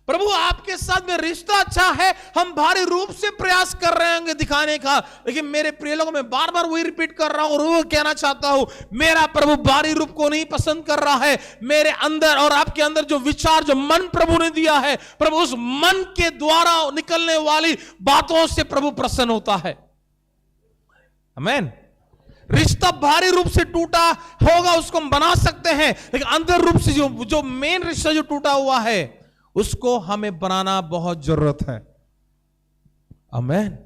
B: प्रभु आपके साथ में रिश्ता अच्छा है, हम भारी रूप से प्रयास कर रहे होंगे दिखाने का। लेकिन मेरे प्रिय लोगों, मैं बार बार वही रिपीट कर रहा हूं और वो कहना चाहता हूं, मेरा प्रभु भारी रूप को नहीं पसंद कर रहा है। मेरे अंदर और आपके अंदर जो विचार, जो मन प्रभु ने दिया है, प्रभु उस मन के द्वारा निकलने वाली बातों से प्रभु प्रसन्न होता है। आमीन। रिश्ता भारी रूप से टूटा होगा, उसको हम बना सकते हैं, लेकिन अंदर रूप से जो मेन रिश्ता जो टूटा हुआ है, उसको हमें बनाना बहुत जरूरत है। आमीन।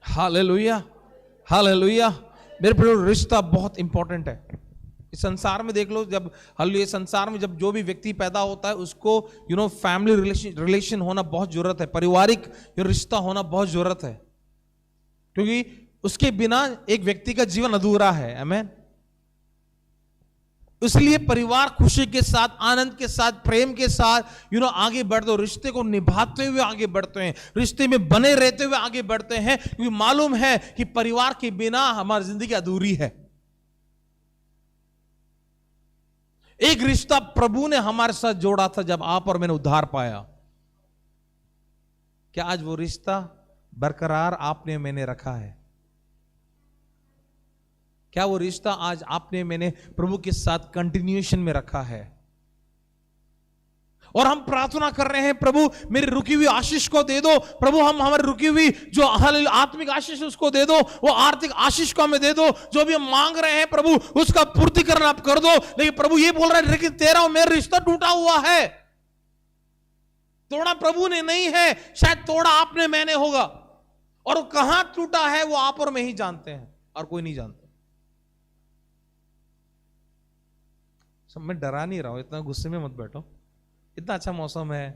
B: Hallelujah, hallelujah. मेरे प्रिय, रिश्ता बहुत इंपॉर्टेंट है। इस संसार में देख लो, जब हालेलुया, संसार में जब जो भी व्यक्ति पैदा होता है, उसको फैमिली रिलेशन होना बहुत जरूरत है, पारिवारिक रिश्ता होना बहुत जरूरत है, क्योंकि उसके बिना एक व्यक्ति का जीवन अधूरा है। आमीन। इसलिए परिवार खुशी के साथ, आनंद के साथ, प्रेम के साथ आगे बढ़ते, रिश्ते को निभाते हुए आगे बढ़ते हैं, रिश्ते में बने रहते हुए आगे बढ़ते हैं, क्योंकि मालूम है कि परिवार के बिना हमारी जिंदगी अधूरी है। एक रिश्ता प्रभु ने हमारे साथ जोड़ा था जब आप और मैंने उद्धार पाया। क्या आज वो रिश्ता बरकरार आपने मैंने रखा है? क्या वो रिश्ता आज आपने मैंने प्रभु के साथ कंटिन्यूएशन में रखा है? और हम प्रार्थना कर रहे हैं, प्रभु मेरी रुकी हुई आशीष को दे दो, प्रभु हम हमारी रुकी हुई जो आत्मिक आशीष उसको दे दो, वो आर्थिक आशीष को हमें दे दो, जो भी हम मांग रहे हैं प्रभु उसका पूर्तिकरण आप कर दो। लेकिन प्रभु ये बोल रहा है, लेकिन तेरा और मेरा रिश्ता टूटा हुआ है। तोड़ा प्रभु ने नहीं है, शायद तोड़ा आपने मैंने होगा, और वो कहां टूटा है वो आप और मैं ही जानते हैं, और कोई नहीं जानता। मैं डरा नहीं रहा हूं, इतना गुस्से में मत बैठो। इतना अच्छा मौसम है,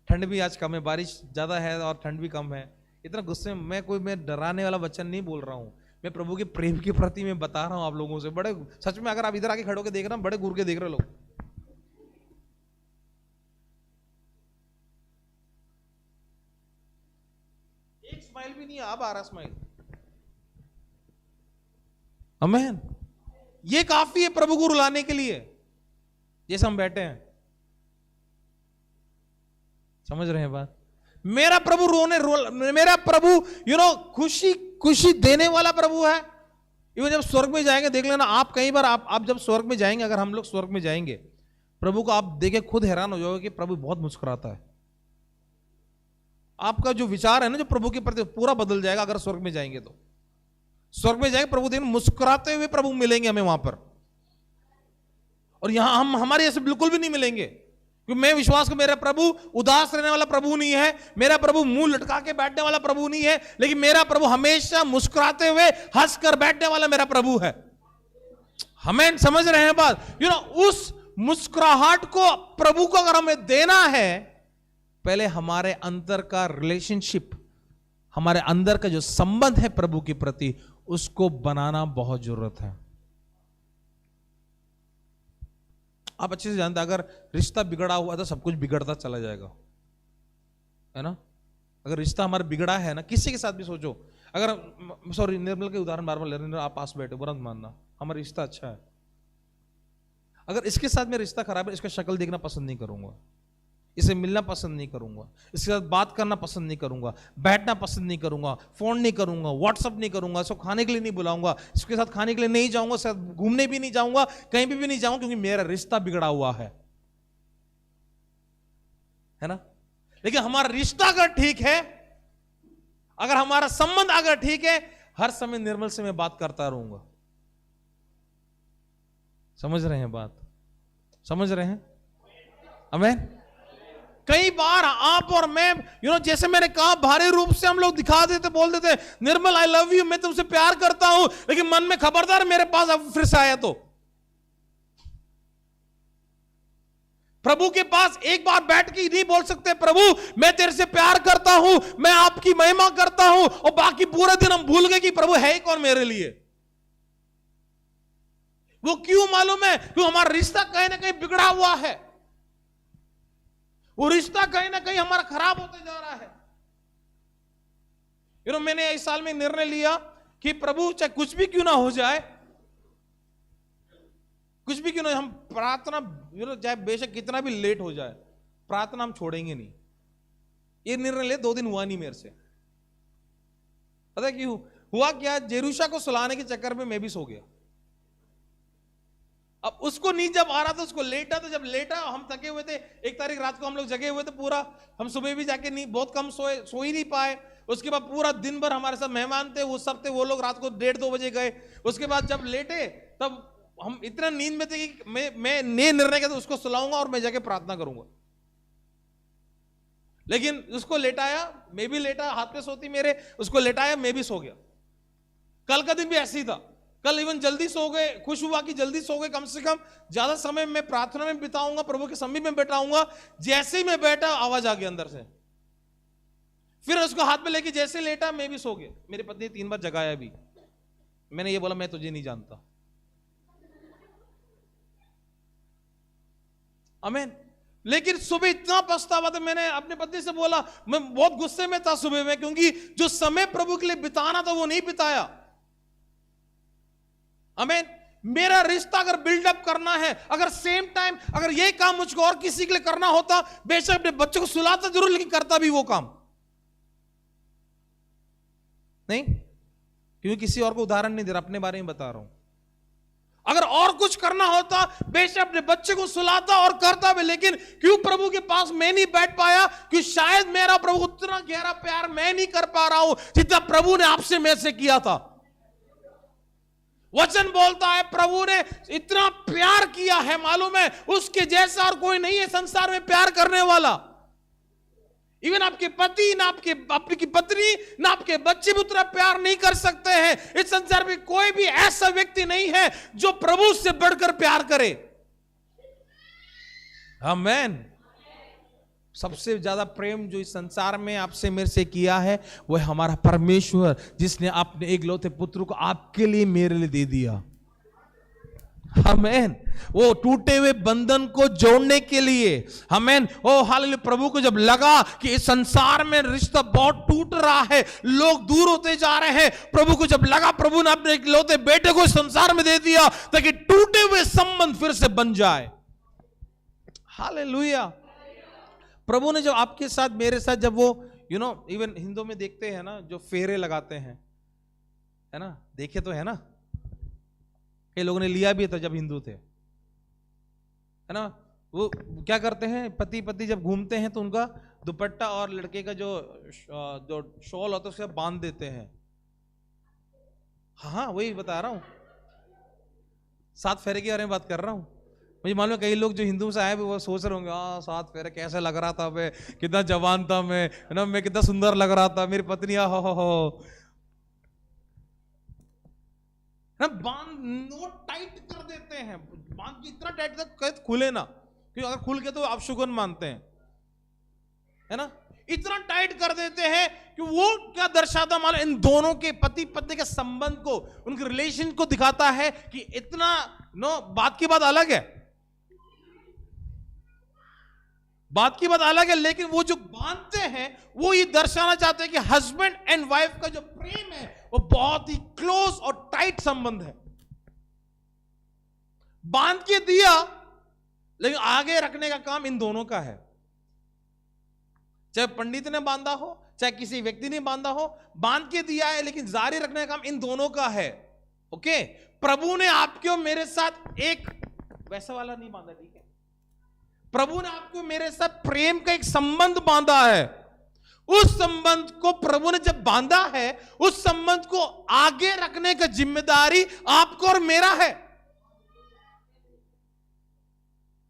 B: ठंड भी आज कम है, बारिश ज्यादा है और ठंड भी कम है। इतना गुस्से में मैं डराने वाला वचन नहीं बोल रहा हूं, मैं प्रभु के प्रेम के प्रति मैं बता रहा हूं आप लोगों से। बड़े सच में, अगर आप इधर आके खड़े होकर देख रहे हैं, बड़े घूर के देख रहे लोग। एक स्माइल भी नहीं, अब आ रहा स्माइल। आमीन। ये काफी है प्रभु को रुलाने के लिए, जैसे हम बैठे हैं। समझ रहे हैं बात? मेरा प्रभु मेरा प्रभु खुशी देने वाला प्रभु है। इवन जब स्वर्ग में जाएंगे, देख लेना आप, कई बार आप जब स्वर्ग में जाएंगे, अगर हम लोग स्वर्ग में जाएंगे, प्रभु को आप देखे खुद हैरान हो जाओगे कि प्रभु बहुत मुस्कुराता है। आपका जो विचार है ना जो प्रभु के प्रति, पूरा बदल जाएगा अगर स्वर्ग में जाएंगे तो। स्वर्ग में जाएंगे, प्रभु देखेंगे, मुस्कुराते हुए प्रभु मिलेंगे हमें वहां पर। और यहां हम हमारे ऐसे बिल्कुल भी नहीं मिलेंगे, क्योंकि मैं विश्वास कर, मेरा प्रभु उदास रहने वाला प्रभु नहीं है, मेरा प्रभु मुंह लटका के बैठने वाला प्रभु नहीं है, लेकिन मेरा प्रभु हमेशा मुस्कुराते हुए हंसकर बैठने वाला मेरा प्रभु है।
A: हमें समझ रहे हैं बात? उस मुस्कुराहट को प्रभु को अगर हमें देना है, पहले हमारे अंदर का रिलेशनशिप, हमारे अंदर का जो संबंध है प्रभु के प्रति, उसको बनाना बहुत जरूरत है। आप अच्छे से जानते हैं, अगर रिश्ता बिगड़ा हुआ तो सब कुछ बिगड़ता चला जाएगा, है ना? अगर रिश्ता हमारा बिगड़ा है ना, किसी के साथ भी सोचो, अगर, सॉरी निर्मल के उदाहरण बार बार ले रहे हैं, आप पास बैठे, बुरा मत मानना, हमारा रिश्ता अच्छा है, अगर इसके साथ मेरा रिश्ता खराब है, इसका शक्ल देखना पसंद नहीं करूंगा, इसे मिलना पसंद नहीं करूंगा, इसके साथ बात करना पसंद नहीं करूंगा, बैठना पसंद नहीं करूंगा, फोन नहीं करूंगा, व्हाट्सअप नहीं करूंगा, इसको खाने के लिए नहीं बुलाऊंगा, इसके साथ खाने के लिए नहीं जाऊंगा, साथ घूमने भी नहीं जाऊंगा, कहीं भी नहीं जाऊंगा, क्योंकि मेरा रिश्ता बिगड़ा हुआ है ना? लेकिन हमारा रिश्ता अगर ठीक है, अगर हमारा संबंध अगर ठीक है, हर समय निर्मल से मैं बात करता रहूंगा। समझ रहे हैं बात? समझ रहे हैं? आमीन। कई बार आप और मैं जैसे मैंने कहा, भारी रूप से हम लोग दिखा देते, बोल देते निर्मल आई लव यू, मैं तुमसे प्यार करता हूं, लेकिन मन में खबरदार मेरे पास अब फिर से आया तो। प्रभु के पास एक बार बैठ के नहीं बोल सकते प्रभु मैं तेरे से प्यार करता हूं, मैं आपकी महिमा करता हूं, और बाकी पूरे दिन हम भूल गए कि प्रभु है ही कौन मेरे लिए। वो क्यों मालूम है? क्यों हमारा रिश्ता कहीं ना कहीं बिगड़ा हुआ है, वो रिश्ता कहीं ना कहीं हमारा खराब होते जा रहा है। मैंने इस साल में निर्णय लिया कि प्रभु चाहे कुछ भी क्यों ना हो जाए, कुछ भी क्यों ना, हम प्रार्थना चाहे बेशक कितना भी लेट हो जाए, प्रार्थना हम छोड़ेंगे नहीं। ये निर्णय ले 2 दिन हुआ नहीं मेरे से। पता है क्यों हुआ? क्या, जेरूशा को सुलाने के चक्कर में मैं भी सो गया। अब उसको नींद जब आ रहा था, उसको लेटा, तो जब लेटा हम थके हुए थे, 1 तारीख रात को हम लोग जगे हुए थे पूरा, हम सुबह भी जाके नहीं, बहुत कम सोए, सो ही नहीं पाए। उसके बाद पूरा दिन भर हमारे साथ मेहमान थे, वो सब थे, वो लोग रात को 1:30-2 बजे गए। उसके बाद जब लेटे तब हम इतना नींद में थे कि मैं निर्णय किया उसको सुलाऊंगा और मैं जाके प्रार्थना करूंगा। लेकिन उसको लेटाया, मैं भी लेटा, हाथ पे सोती मेरे, उसको लेटाया, मैं भी सो गया। कल का दिन भी ऐसे ही था, कल इवन जल्दी सो गए, खुश हुआ कि जल्दी सो गए, कम से कम ज्यादा समय मैं प्रार्थना में बिताऊंगा, प्रभु के समीप में बैठाऊंगा। जैसे ही मैं बैठा, आवाज आ गई अंदर से, फिर उसको हाथ में लेके जैसे लेटा, मैं भी सो गया। मेरी पत्नी 3 बार जगाया भी। मैंने ये बोला मैं तुझे नहीं जानता। आमीन। लेकिन सुबह इतना पछतावा था, मैंने अपनी पत्नी से बोला, मैं बहुत गुस्से में था सुबह में, क्योंकि जो समय प्रभु के लिए बिताना था वो नहीं बिताया। आमीन। मेरा रिश्ता अगर बिल्डअप करना है, अगर सेम टाइम अगर ये काम मुझको और किसी के लिए करना होता, बेशक अपने बच्चों को सुलाता जरूर, लेकिन करता भी वो काम नहीं, क्योंकि किसी और को उदाहरण नहीं दे रहा, अपने बारे में बता रहा हूं। अगर और कुछ करना होता, बेशक अपने बच्चे को सुलाता और करता भी, लेकिन क्यों प्रभु के पास मैं नहीं बैठ पाया? क्यों शायद मेरा प्रभु उतना गहरा प्यार मैं नहीं कर पा रहा हूं जितना प्रभु ने आपसे मेरे से किया था। वचन बोलता है प्रभु ने इतना प्यार किया है, मालूम है, उसके जैसा और कोई नहीं है संसार में प्यार करने वाला। इवन आपके पति ना आपकी पत्नी ना आपके बच्चे भी उतना प्यार नहीं कर सकते हैं। इस संसार में कोई भी ऐसा व्यक्ति नहीं है जो प्रभु से बढ़कर प्यार करे। आमीन। सबसे ज्यादा प्रेम जो इस संसार में आपसे मेरे से किया है वो है हमारा परमेश्वर, जिसने अपने एकलौते पुत्र को आपके लिए मेरे लिए दे दिया। आमीन। वो टूटे हुए बंधन को जोड़ने के लिए। आमीन। ओ हालेलुया। प्रभु को जब लगा कि इस संसार में रिश्ता बहुत टूट रहा है, लोग दूर होते जा रहे हैं, प्रभु को जब लगा, प्रभु ने अपने इकलौते बेटे को संसार में दे दिया ताकि टूटे हुए संबंध फिर से बन जाए। हालेलुया। प्रभु ने जब आपके साथ मेरे साथ जब वो इवन हिंदू में देखते हैं ना, जो फेरे लगाते हैं, है ना, देखे तो है ना, कई लोगों ने लिया भी था जब हिंदू थे, है ना। वो क्या करते हैं, पति पत्नी जब घूमते हैं तो उनका दुपट्टा और लड़के का जो शॉल होता है उसे बांध देते हैं। हाँ वही बता रहा हूं, 7 फेरे के बारे में बात कर रहा हूं। मुझे मालूम है कई लोग जो हिंदू से आए वो सोच रहे होंगे, 7 फेरे कैसे लग रहा था, मैं कितना जवान था, मैं, है ना, मैं कितना सुंदर लग रहा था, मेरी पत्नी हो। ना, बांध नो टाइट कर देते हैं, बांध के इतना टाइट तक खुले ना, क्योंकि अगर खुल के तो आप शुगन मानते हैं, है ना, इतना टाइट कर देते हैं कि वो क्या दर्शाता, मान इन दोनों के पति पत्नी के संबंध को, उनके रिलेशन को दिखाता है कि इतना बात की बात अलग है, बात की बात अलग है, लेकिन वो जो बांधते हैं वो ये दर्शाना चाहते हैं कि हस्बैंड एंड वाइफ का जो प्रेम है वो बहुत ही क्लोज और टाइट संबंध है। बांध के दिया, लेकिन आगे रखने का काम इन दोनों का है। चाहे पंडित ने बांधा हो, चाहे किसी व्यक्ति ने बांधा हो, बांध के दिया है, लेकिन जारी रखने का काम इन दोनों का है। ओके, प्रभु ने आपके और मेरे साथ एक वैसा वाला नहीं बांधा, ठीक है, प्रभु ने आपको मेरे साथ प्रेम का एक संबंध बांधा है। उस संबंध को प्रभु ने जब बांधा है, उस संबंध को आगे रखने का जिम्मेदारी आपको और मेरा है।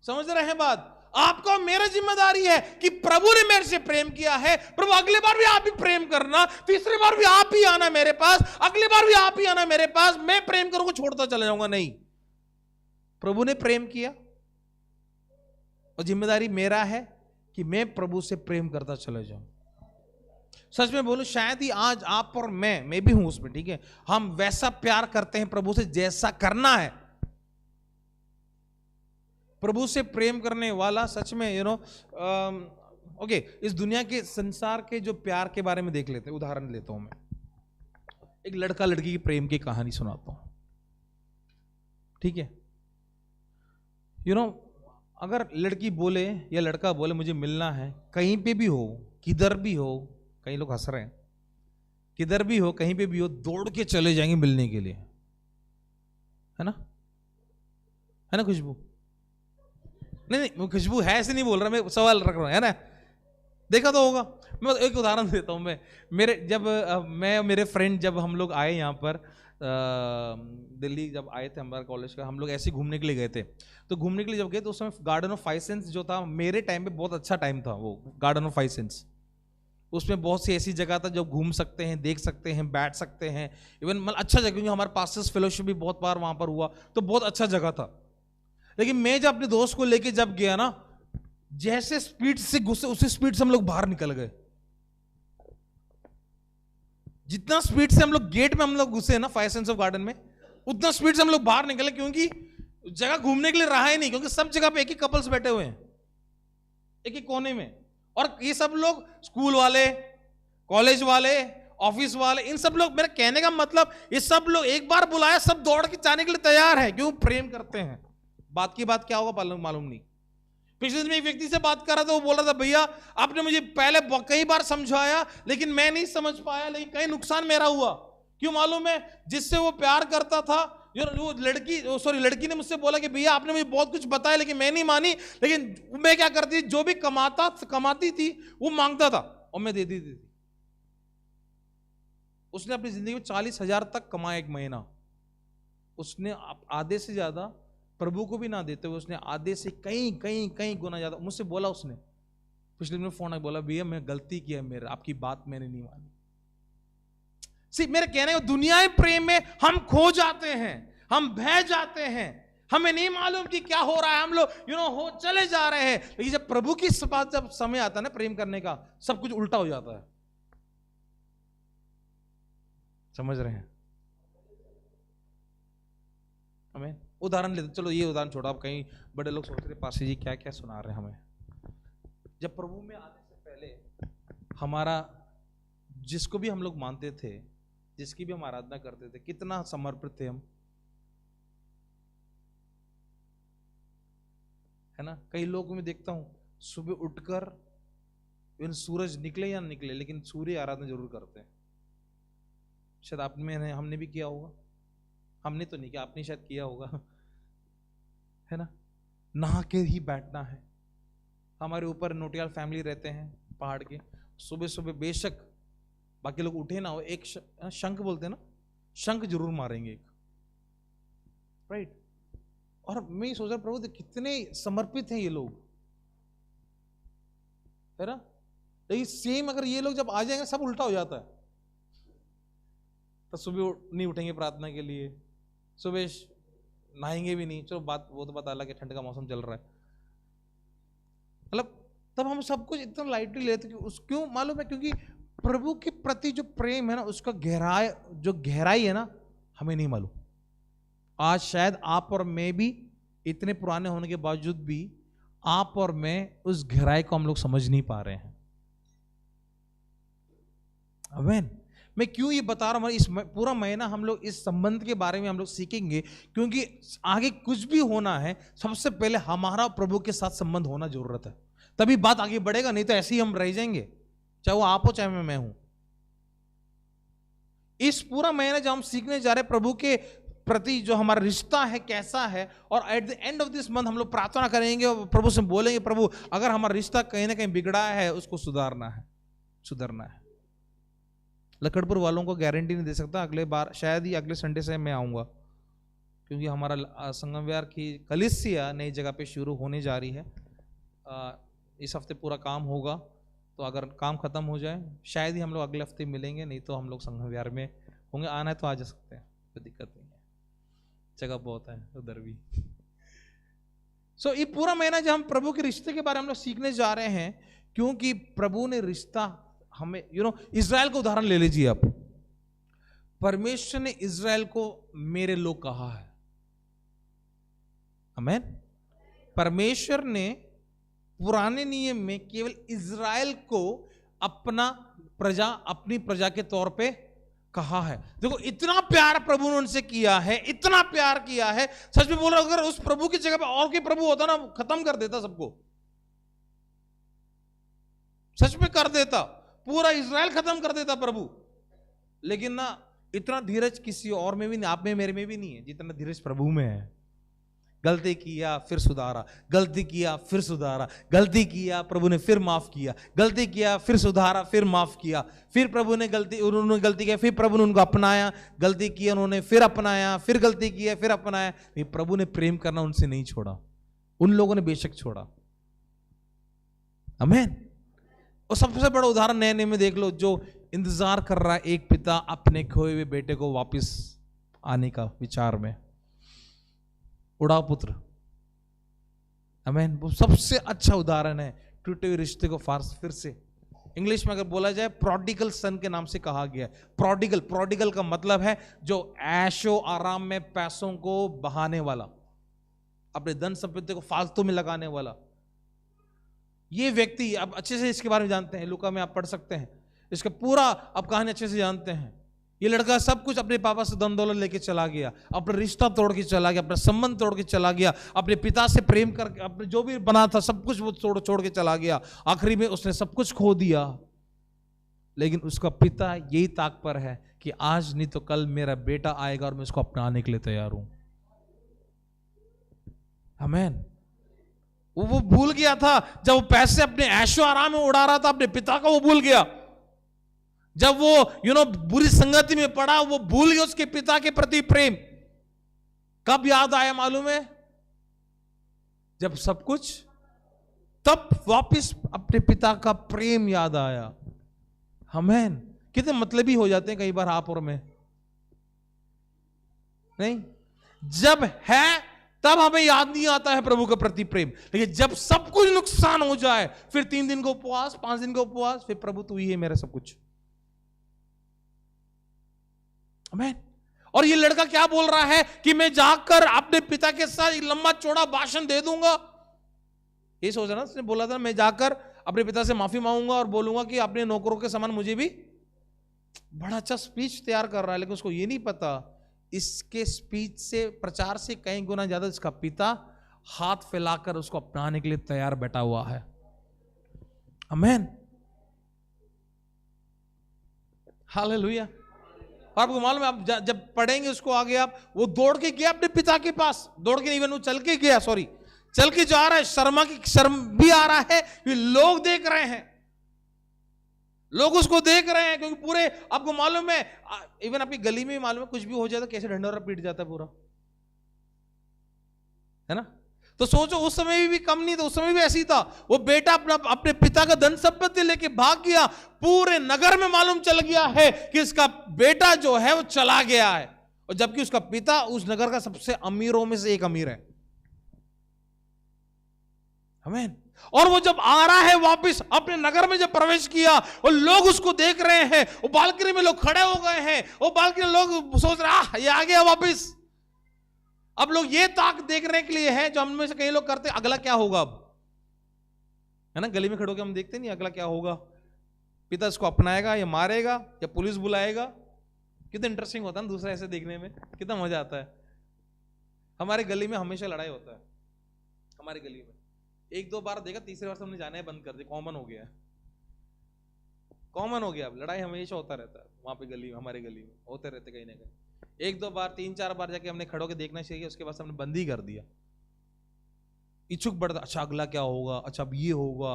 A: समझ रहे हैं बात? आपको और मेरा जिम्मेदारी है कि प्रभु ने मेरे से प्रेम किया है, प्रभु अगली बार भी आप ही प्रेम करना, तीसरी बार भी आप ही आना मेरे पास, अगली बार भी आप ही आना मेरे पास, मैं प्रेम करूंगा छोड़ता चला जाऊंगा नहीं। प्रभु ने प्रेम किया और जिम्मेदारी मेरा है कि मैं प्रभु से प्रेम करता चला जाऊं। सच में बोलूं, शायद ही आज आप और मैं भी हूं उसमें, ठीक है, हम वैसा प्यार करते हैं प्रभु से जैसा करना है। प्रभु से प्रेम करने वाला सच में ओके, इस दुनिया के संसार के जो प्यार के बारे में देख लेते हैं। उदाहरण लेता हूं मैं, एक लड़का लड़की की प्रेम की कहानी सुनाता हूं, ठीक है। अगर लड़की बोले या लड़का बोले मुझे मिलना है, कहीं पे भी हो, किधर भी हो, कई लोग हंस रहे हैं, किधर भी हो, कहीं पे भी हो, दौड़ के चले जाएंगे मिलने के लिए, है ना खुशबू? नहीं, खुशबू है ऐसे नहीं बोल रहा, मैं सवाल रख रहा हूं, है ना, देखा तो होगा। मैं एक उदाहरण देता हूं, मैं मेरे फ्रेंड जब हम लोग आए यहाँ पर दिल्ली, जब आए थे हमारे कॉलेज का, हम लोग ऐसे घूमने के लिए गए थे। तो घूमने के लिए जब गए तो उस समय गार्डन ऑफ 5 सेंस जो था, मेरे टाइम पे बहुत अच्छा टाइम था वो गार्डन ऑफ 5 सेंस। उसमें बहुत सी ऐसी जगह था जो घूम सकते हैं, देख सकते हैं, बैठ सकते हैं, इवन मतलब अच्छा जगह, क्योंकि हमारे पास फेलोशिप भी बहुत बार वहां पर हुआ, तो बहुत अच्छा जगह था। लेकिन मैं जब अपने दोस्त को लेके जब गया ना, जैसे स्पीड से घुसे उसी स्पीड से हम लोग बाहर निकल गए। जितना स्पीड से हम लोग गेट में हम लोग घुसे ना 5 सेंस ऑफ गार्डन में, उतना स्पीड से हम लोग बाहर निकले, क्योंकि जगह घूमने के लिए रहा ही नहीं, क्योंकि सब जगह पे एक ही कपल्स बैठे हुए हैं, एक ही कोने में, और ये सब लोग स्कूल वाले, कॉलेज वाले, ऑफिस वाले, इन सब लोग, मेरा कहने का मतलब ये सब लोग एक बार बुलाया सब दौड़ के जाने के लिए तैयार है, क्यों? प्रेम करते हैं। बात की बात क्या होगा मालूम नहीं। पिछले दिन में एक व्यक्ति से बात कर रहा था, वो बोल रहा था भैया आपने मुझे पहले कई बार समझाया लेकिन मैं नहीं समझ पाया, लेकिन कहीं नुकसान मेरा हुआ। क्यों मालूम है? जिससे वो प्यार करता था, वो लड़की ने मुझसे बोला कि भैया आपने मुझे बहुत कुछ बताया लेकिन मैं नहीं मानी, लेकिन मैं क्या करती थी, जो भी कमाती थी वो मांगता था और मैं दे देती थी। उसने अपनी जिंदगी में 40,000 तक कमाया एक महीना। उसने आधे से ज्यादा प्रभु को भी ना देते हुए उसने आधे से कहीं गुना ज्यादा मुझसे बोला। उसने पिछले दिन फोन बोला भैया मैं गलती किया, मेरा आपकी बात मैंने नहीं मानी। मेरे कहने को दुनियाई प्रेम में हम खो जाते हैं, हम बह जाते हैं, हमें नहीं मालूम कि क्या हो रहा है, हम लोग हो चले जा रहे हैं। लेकिन जब प्रभु की बात, जब समय आता है ना प्रेम करने का, सब कुछ उल्टा हो जाता है। समझ रहे हैं? हमें उदाहरण लेते, चलो ये उदाहरण छोड़ो, आप कहीं बड़े लोग सोच रहे पासी जी क्या क्या सुना रहे हैं हमें। जब प्रभु में आने से पहले हमारा, जिसको भी हम लोग मानते थे, जिसकी भी हम आराधना करते थे, कितना समर्पित थे हम, है ना। कई लोगों में देखता हूं सुबह उठकर सूरज निकले या निकले लेकिन सूर्य आराधना जरूर करते हैं। शायद आप में हमने भी किया होगा, हमने तो नहीं किया, आपने शायद किया होगा, है ना। नहा के ही बैठना है। हमारे ऊपर नोटियाल फैमिली रहते हैं पहाड़ के, सुबह सुबह बेशक बाकी लोग उठे ना हो, एक शंख बोलते हैं ना, शंख जरूर मारेंगे एक, राइट। और मैं सोच रहा प्रभु कितने समर्पित हैं ये लोग, है ना। लेकिन सेम अगर ये लोग जब आ जाएंगे सब उल्टा हो जाता है। तो सुबह नहीं उठेंगे प्रार्थना के लिए, सुबह नहाएंगे भी नहीं, चलो बात वो तो बात अलग है, ठंड का मौसम चल रहा है, मतलब तब हम सब कुछ इतना लाइटली लेते क्यों मालूम है? क्योंकि प्रभु के प्रति जो प्रेम है ना, उसका गहराई है ना, हमें नहीं मालूम। आज शायद आप और मैं भी इतने पुराने होने के बावजूद भी आप और मैं उस गहराई को हम लोग समझ नहीं पा रहे हैं। आमीन। मैं क्यों ये बता रहा हूं, इस पूरा महीना हम लोग इस संबंध के बारे में हम लोग सीखेंगे, क्योंकि आगे कुछ भी होना है सबसे पहले हमारा प्रभु के साथ संबंध होना जरूरत है, तभी बात आगे बढ़ेगा, नहीं तो ऐसे ही हम रह जाएंगे, चाहे वो आप हो चाहे मैं हूं। इस पूरा महीना जो हम सीखने जा रहे हैं प्रभु के प्रति जो हमारा रिश्ता है कैसा है, और at the end of this month हम लोग प्रार्थना करेंगे और प्रभु से बोलेंगे, प्रभु अगर हमारा रिश्ता कहीं ना कहीं बिगड़ा है उसको सुधारना है। लखड़पुर वालों को गारंटी नहीं दे सकता, अगले बार शायद ही अगले संडे से मैं आऊंगा, क्योंकि हमारा संगम विहार की कलीसिया नई जगह पे शुरू होने जा रही है। इस हफ्ते पूरा काम होगा, तो अगर काम खत्म हो जाए शायद ही हम लोग अगले हफ्ते मिलेंगे, नहीं तो हम लोग संगम विहार में होंगे। आना है तो आ जा सकते हैं, कोई दिक्कत नहीं है, जगह बहुत है उधर भी। ये पूरा महीना जब हम प्रभु के रिश्ते के बारे में हम लोग सीखने जा रहे हैं, क्योंकि प्रभु ने रिश्ता हमें इजराइल को उदाहरण ले लीजिए आप। परमेश्वर ने इजराइल को मेरे लोग कहा है, आमीन। परमेश्वर ने पुराने नियम में केवल इजराइल को अपनी प्रजा के तौर पे कहा है। देखो इतना प्यार प्रभु ने उनसे किया है, इतना प्यार किया है, सच में बोल रहा हूं, अगर उस प्रभु की जगह पे और कोई प्रभु होता ना, खत्म कर देता सबको, सच में कर देता, पूरा इजराइल खत्म कर देता प्रभु। लेकिन ना इतना धीरज किसी और में भी नहीं, आप में मेरे में भी नहीं है जितना धीरज प्रभु में है। गलती किया फिर सुधारा, गलती किया फिर सुधारा, गलती किया प्रभु ने फिर माफ किया, गलती किया फिर सुधारा, फिर माफ किया, फिर प्रभु ने उन्होंने गलती किया, फिर प्रभु ने उनको अपनाया, गलती की उन्होंने फिर अपनाया, फिर गलती किया फिर अपनाया। प्रभु ने प्रेम करना उनसे नहीं छोड़ा, उन लोगों ने बेशक छोड़ा, आमीन। और सबसे बड़ा उदाहरण नए नियम में देख लो, जो इंतजार कर रहा है एक पिता अपने खोए हुए बेटे को वापस आने का विचार में, उड़ाव पुत्र, आमीन। वो सबसे अच्छा उदाहरण है टूटे हुए रिश्ते को फिर से इंग्लिश में अगर बोला जाए प्रोडिगल सन के नाम से कहा गया है। प्रोडिगल का मतलब है जो ऐशो आराम में पैसों को बहाने वाला, अपने धन संपत्ति को फालतू में लगाने वाला। ये व्यक्ति, आप अच्छे से इसके बारे में जानते हैं, लूका में आप पढ़ सकते हैं, इसका पूरा आप कहानी अच्छे से जानते हैं। ये लड़का सब कुछ अपने पापा से धन दौलत लेके चला गया, अपना रिश्ता तोड़ के चला गया, अपना संबंध तोड़ के चला गया, अपने पिता से प्रेम करके अपने जो भी बना था सब कुछ वो छोड़ के चला गया। आखिरी में उसने सब कुछ खो दिया। लेकिन उसका पिता यही ताक पर है कि आज नहीं तो कल मेरा बेटा आएगा और मैं उसको अपनाने के लिए तैयार हूं, आमीन। वो भूल गया था, जब वो पैसे अपने ऐशो आराम में उड़ा रहा था अपने पिता का, वो भूल गया। जब वो बुरी संगति में पड़ा, वो भूल गया उसके पिता के प्रति प्रेम। कब याद आया मालूम है? जब सब कुछ, तब वापस अपने पिता का प्रेम याद आया, आमीन। कितने मतलबी हो जाते हैं कई बार आप और मैं, नहीं? जब है तब हमें याद नहीं आता है प्रभु के प्रति प्रेम, लेकिन जब सब कुछ नुकसान हो जाए, फिर 3 दिन का उपवास, 5 दिन का उपवास, फिर प्रभु तू ही है मेरा सब कुछ, आमीन। और ये लड़का क्या बोल रहा है कि मैं जाकर अपने पिता के साथ एक लंबा चौड़ा भाषण दे दूंगा। ये सोच रहा ना, उसने बोला था मैं जाकर अपने पिता से माफी मांगूंगा और बोलूंगा कि अपने नौकरों के समान मुझे भी। बड़ा अच्छा स्पीच तैयार कर रहा है, लेकिन उसको ये नहीं पता इसके स्पीच से, प्रचार से कई गुना ज्यादा इसका पिता हाथ फैलाकर उसको अपनाने के लिए तैयार बैठा हुआ है, आमीन, हालेलुया। आपको मालूम है, आप जब पढ़ेंगे उसको आगे, आप वो दौड़ के गया अपने पिता के पास, दौड़ के नहीं, वो चल के गया, सॉरी चल के जा रहा है। शर्म भी आ रहा है, लोग देख रहे हैं, लोग उसको देख रहे हैं, क्योंकि पूरे आपको मालूम है, इवन आपकी गली में भी मालूम है, कुछ भी हो जाता कैसे ढंढोरा पीट जाता है पूरा, है ना। तो सोचो उस समय भी कम नहीं था, उस समय भी ऐसी था। वो बेटा अपने पिता का धन संपत्ति लेके भाग गया, पूरे नगर में मालूम चल गया है कि इसका बेटा जो है वो चला गया है। और जबकि उसका पिता उस नगर का सबसे अमीरों में से एक अमीर है। आमीन। और वो जब आ रहा है वापस अपने नगर में, जब प्रवेश किया और लोग उसको देख रहे हैं, वो बालकनी में लोग खड़े हो गए हैं, वो बालकनी में लोग सोच रहे ये आ गया वापस। अब लोग ये ताक देखने के लिए है जो हम में से कई लोग करते, अगला क्या होगा अब, है ना। गली में खड़े होकर हम देखते नहीं अगला क्या होगा, पिता इसको अपनाएगा या मारेगा या पुलिस बुलाएगा। कितना इंटरेस्टिंग होता है ना दूसरा ऐसे देखने में, कितना मजा आता है। हमारे गली में हमेशा लड़ाई होता है, हमारे गली में एक दो बार देखा, तीसरे बार से हमने जाना है बंद कर दिया, कॉमन हो गया, कॉमन हो गया। अब लड़ाई हमेशा होता रहता है वहां पे गली में, हमारे गली में होते रहते कहीं ना कहीं। एक दो बार, तीन चार बार जाके हमने खड़े होकर देखना चाहिए, उसके बाद हमने बंद ही कर दिया। इच्छुक बढ़ता, अच्छा अगला क्या होगा, अच्छा अब ये होगा।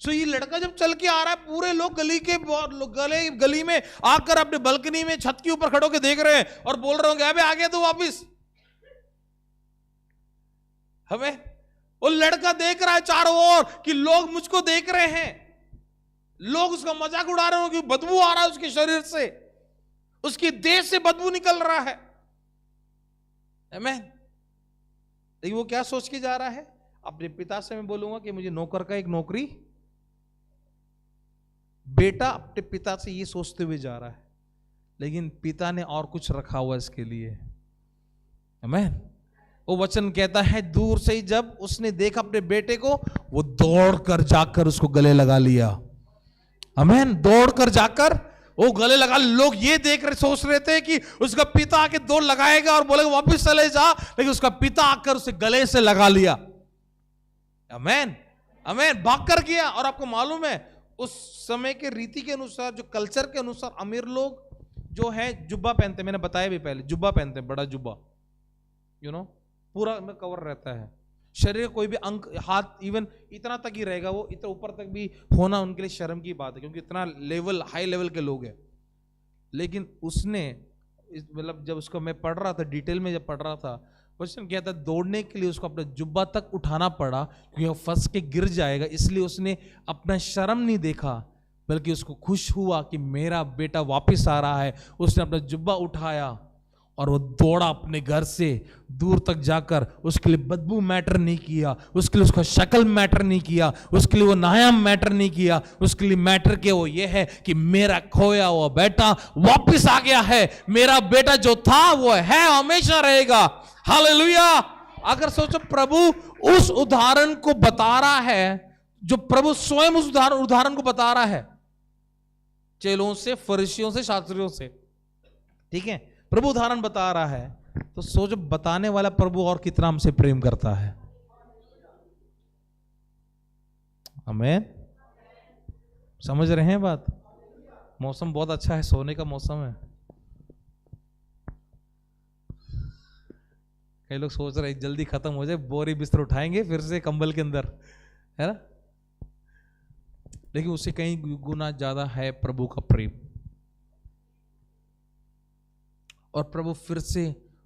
A: सो ये लड़का जब चल के आ रहा है, पूरे लोग गली में आकर अपने बालकनी में छत के ऊपर खड़े होकर देख रहे हैं और बोल रहे होंगे अबे आ गया तू वापिस। हमें वो लड़का देख रहा है चारों ओर कि लोग मुझको देख रहे हैं, लोग उसका मजाक उड़ा रहे हो कि बदबू आ रहा है उसके शरीर से, उसकी देह से बदबू निकल रहा है। आमीन। लेकिन वो क्या सोच के जा रहा है, अपने पिता से मैं बोलूंगा कि मुझे नौकर का एक नौकरी। बेटा अपने पिता से ये सोचते हुए जा रहा है, लेकिन पिता ने और कुछ रखा हुआ इसके लिए। आमीन। वो वचन कहता है दूर से ही जब उसने देखा अपने बेटे को, वो दौड़कर जाकर उसको गले लगा लिया। आमीन। दौड़कर जाकर वो गले लगा। लोग ये देख रहे, सोच रहे थे कि उसका पिता आके दौड़ लगाएगा और बोलेगा वापस चले जा, लेकिन उसका पिता आकर उसे गले से लगा लिया। आमीन। आमीन। भागकर किया। और आपको मालूम है उस समय के रीति के अनुसार, जो कल्चर के अनुसार, अमीर लोग जो है जुब्बा पहनते, मैंने बताया भी पहले, जुब्बा पहनते, बड़ा जुब्बा, यू नो, पूरा में कवर रहता है शरीर, कोई भी अंग, हाथ इवन इतना तक ही रहेगा, वो इतना ऊपर तक भी होना उनके लिए शर्म की बात है, क्योंकि इतना लेवल, हाई लेवल के लोग हैं। लेकिन उसने, मतलब जब उसको मैं पढ़ रहा था, डिटेल में जब पढ़ रहा था, क्वेश्चन क्या था, दौड़ने के लिए उसको अपना जुब्बा तक उठाना पड़ा क्योंकि वो फंस के गिर जाएगा, इसलिए उसने अपना शर्म नहीं देखा, बल्कि उसको खुश हुआ कि मेरा बेटा वापस आ रहा है। उसने अपना जुब्बा उठाया और वो दौड़ा अपने घर से दूर तक जाकर। उसके लिए बदबू मैटर नहीं किया, उसके लिए उसका शक्ल मैटर नहीं किया, उसके लिए वो नायाम मैटर नहीं किया, उसके लिए मैटर के वो ये है कि मेरा खोया हुआ बेटा वापस आ गया है, मेरा बेटा जो था वो है, हमेशा रहेगा। हालेलुया। अगर सोचो, प्रभु उस उदाहरण को बता रहा है, जो प्रभु स्वयं उस उदाहरण को बता रहा है, चेलों से, फरीसियों से, शास्त्रियों से, ठीक है, प्रभु उदाहरण बता रहा है, तो सोचो बताने वाला प्रभु और कितना हमसे प्रेम करता है। आमीन। समझ रहे हैं बात। मौसम बहुत अच्छा है, सोने का मौसम है। कई लोग सोच रहे जल्दी खत्म हो जाए, बोरी बिस्तर उठाएंगे फिर से कंबल के अंदर, है ना। लेकिन उससे कई गुना ज्यादा है प्रभु का प्रेम। और प्रभु फिर से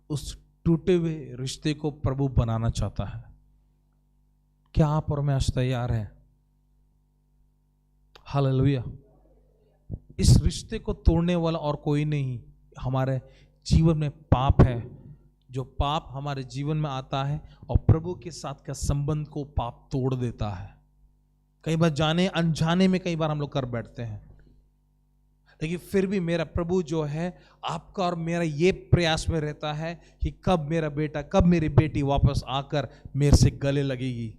A: उस टूटे हुए रिश्ते को प्रभु बनाना चाहता है। क्या आप और मैं आज तैयार हैं? हालेलुया। इस रिश्ते को तोड़ने वाला और कोई नहीं हमारे जीवन में पाप है। जो पाप हमारे जीवन में आता है और प्रभु के साथ का संबंध को पाप तोड़ देता है। कई बार जाने अनजाने में कई बार हम लोग कर बैठते हैं, लेकिन फिर भी मेरा प्रभु जो है, आपका और मेरा ये प्रयास में रहता है कि कब मेरा बेटा, कब मेरी बेटी वापस आकर मेरे से गले लगेगी।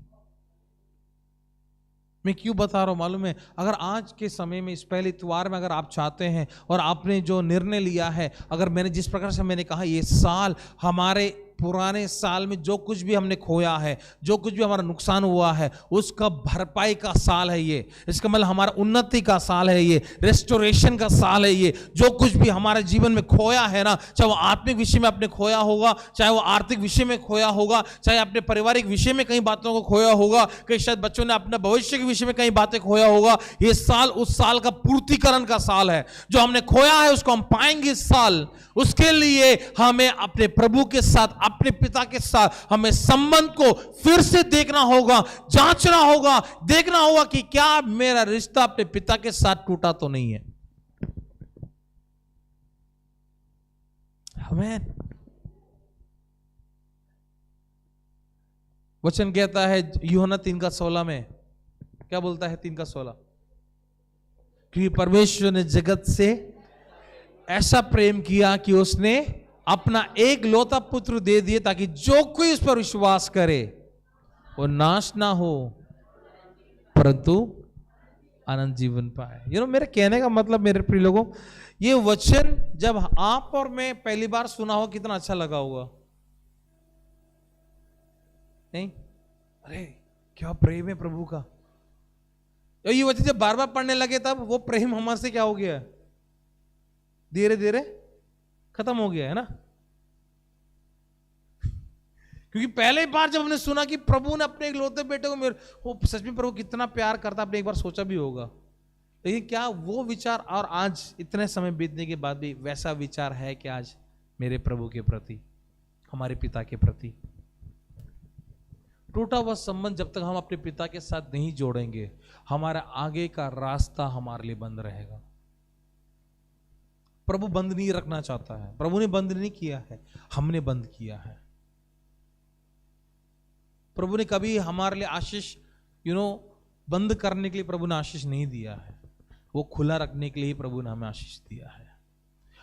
A: मैं क्यों बता रहा हूं मालूम है? अगर आज के समय में, इस पहले इतवार में, अगर आप चाहते हैं और आपने जो निर्णय लिया है, अगर मैंने जिस प्रकार से मैंने कहा, ये साल हमारे पुराने साल में जो कुछ भी हमने खोया है, जो कुछ भी हमारा नुकसान हुआ है, उसका भरपाई का साल है ये। इसका मतलब हमारा उन्नति का साल है ये, रेस्टोरेशन का साल है ये। जो कुछ भी हमारे जीवन में खोया है ना, चाहे वो आत्मिक विषय में आपने खोया होगा, चाहे वो आर्थिक विषय में खोया होगा, चाहे अपने पारिवारिक विषय में कई बातों को खोया होगा, कई शायद बच्चों ने अपने भविष्य के विषय में कई बातें खोया होगा, ये साल उस साल का पूर्तिकरण का साल है। जो हमने खोया है उसको हम पाएंगे इस साल। उसके लिए हमें अपने प्रभु के साथ, अपने पिता के साथ हमें संबंध को फिर से देखना होगा, जांचना होगा, देखना होगा कि क्या मेरा रिश्ता अपने पिता के साथ टूटा तो नहीं है। आमेन। वचन कहता है यूहन्ना 3:16 में, क्या बोलता है 3:16? क्योंकि परमेश्वर ने जगत से ऐसा प्रेम किया कि उसने अपना एक लौता पुत्र दे दिए, ताकि जो कोई उस पर विश्वास करे वो नाश ना हो परंतु आनंद जीवन पाए। मेरे कहने का मतलब, मेरे प्रिय लोगों, ये वचन जब आप और मैं पहली बार सुना हो कितना अच्छा लगा होगा, नहीं? अरे क्या प्रेम है प्रभु का। तो ये वचन जब बार बार पढ़ने लगे तब वो प्रेम हमारे से क्या हो गया, धीरे धीरे खत्म हो गया है ना। क्योंकि पहले बार जब हमने सुना कि प्रभु ने अपने इकलौते बेटे को, वो सच में प्रभु कितना प्यार करता, आपने एक बार सोचा भी होगा। लेकिन क्या वो विचार और आज इतने समय बीतने के बाद भी वैसा विचार है कि आज मेरे प्रभु के प्रति, हमारे पिता के प्रति? टूटा हुआ संबंध जब तक हम अपने पिता के साथ नहीं जोड़ेंगे, हमारा आगे का रास्ता हमारे लिए बंद रहेगा। प्रभु बंद नहीं रखना चाहता है, प्रभु ने बंद नहीं किया है, हमने बंद किया है। प्रभु ने कभी हमारे लिए आशीष बंद करने के लिए प्रभु ने आशीष नहीं दिया है, वो खुला रखने के लिए ही प्रभु ने हमें आशीष दिया है।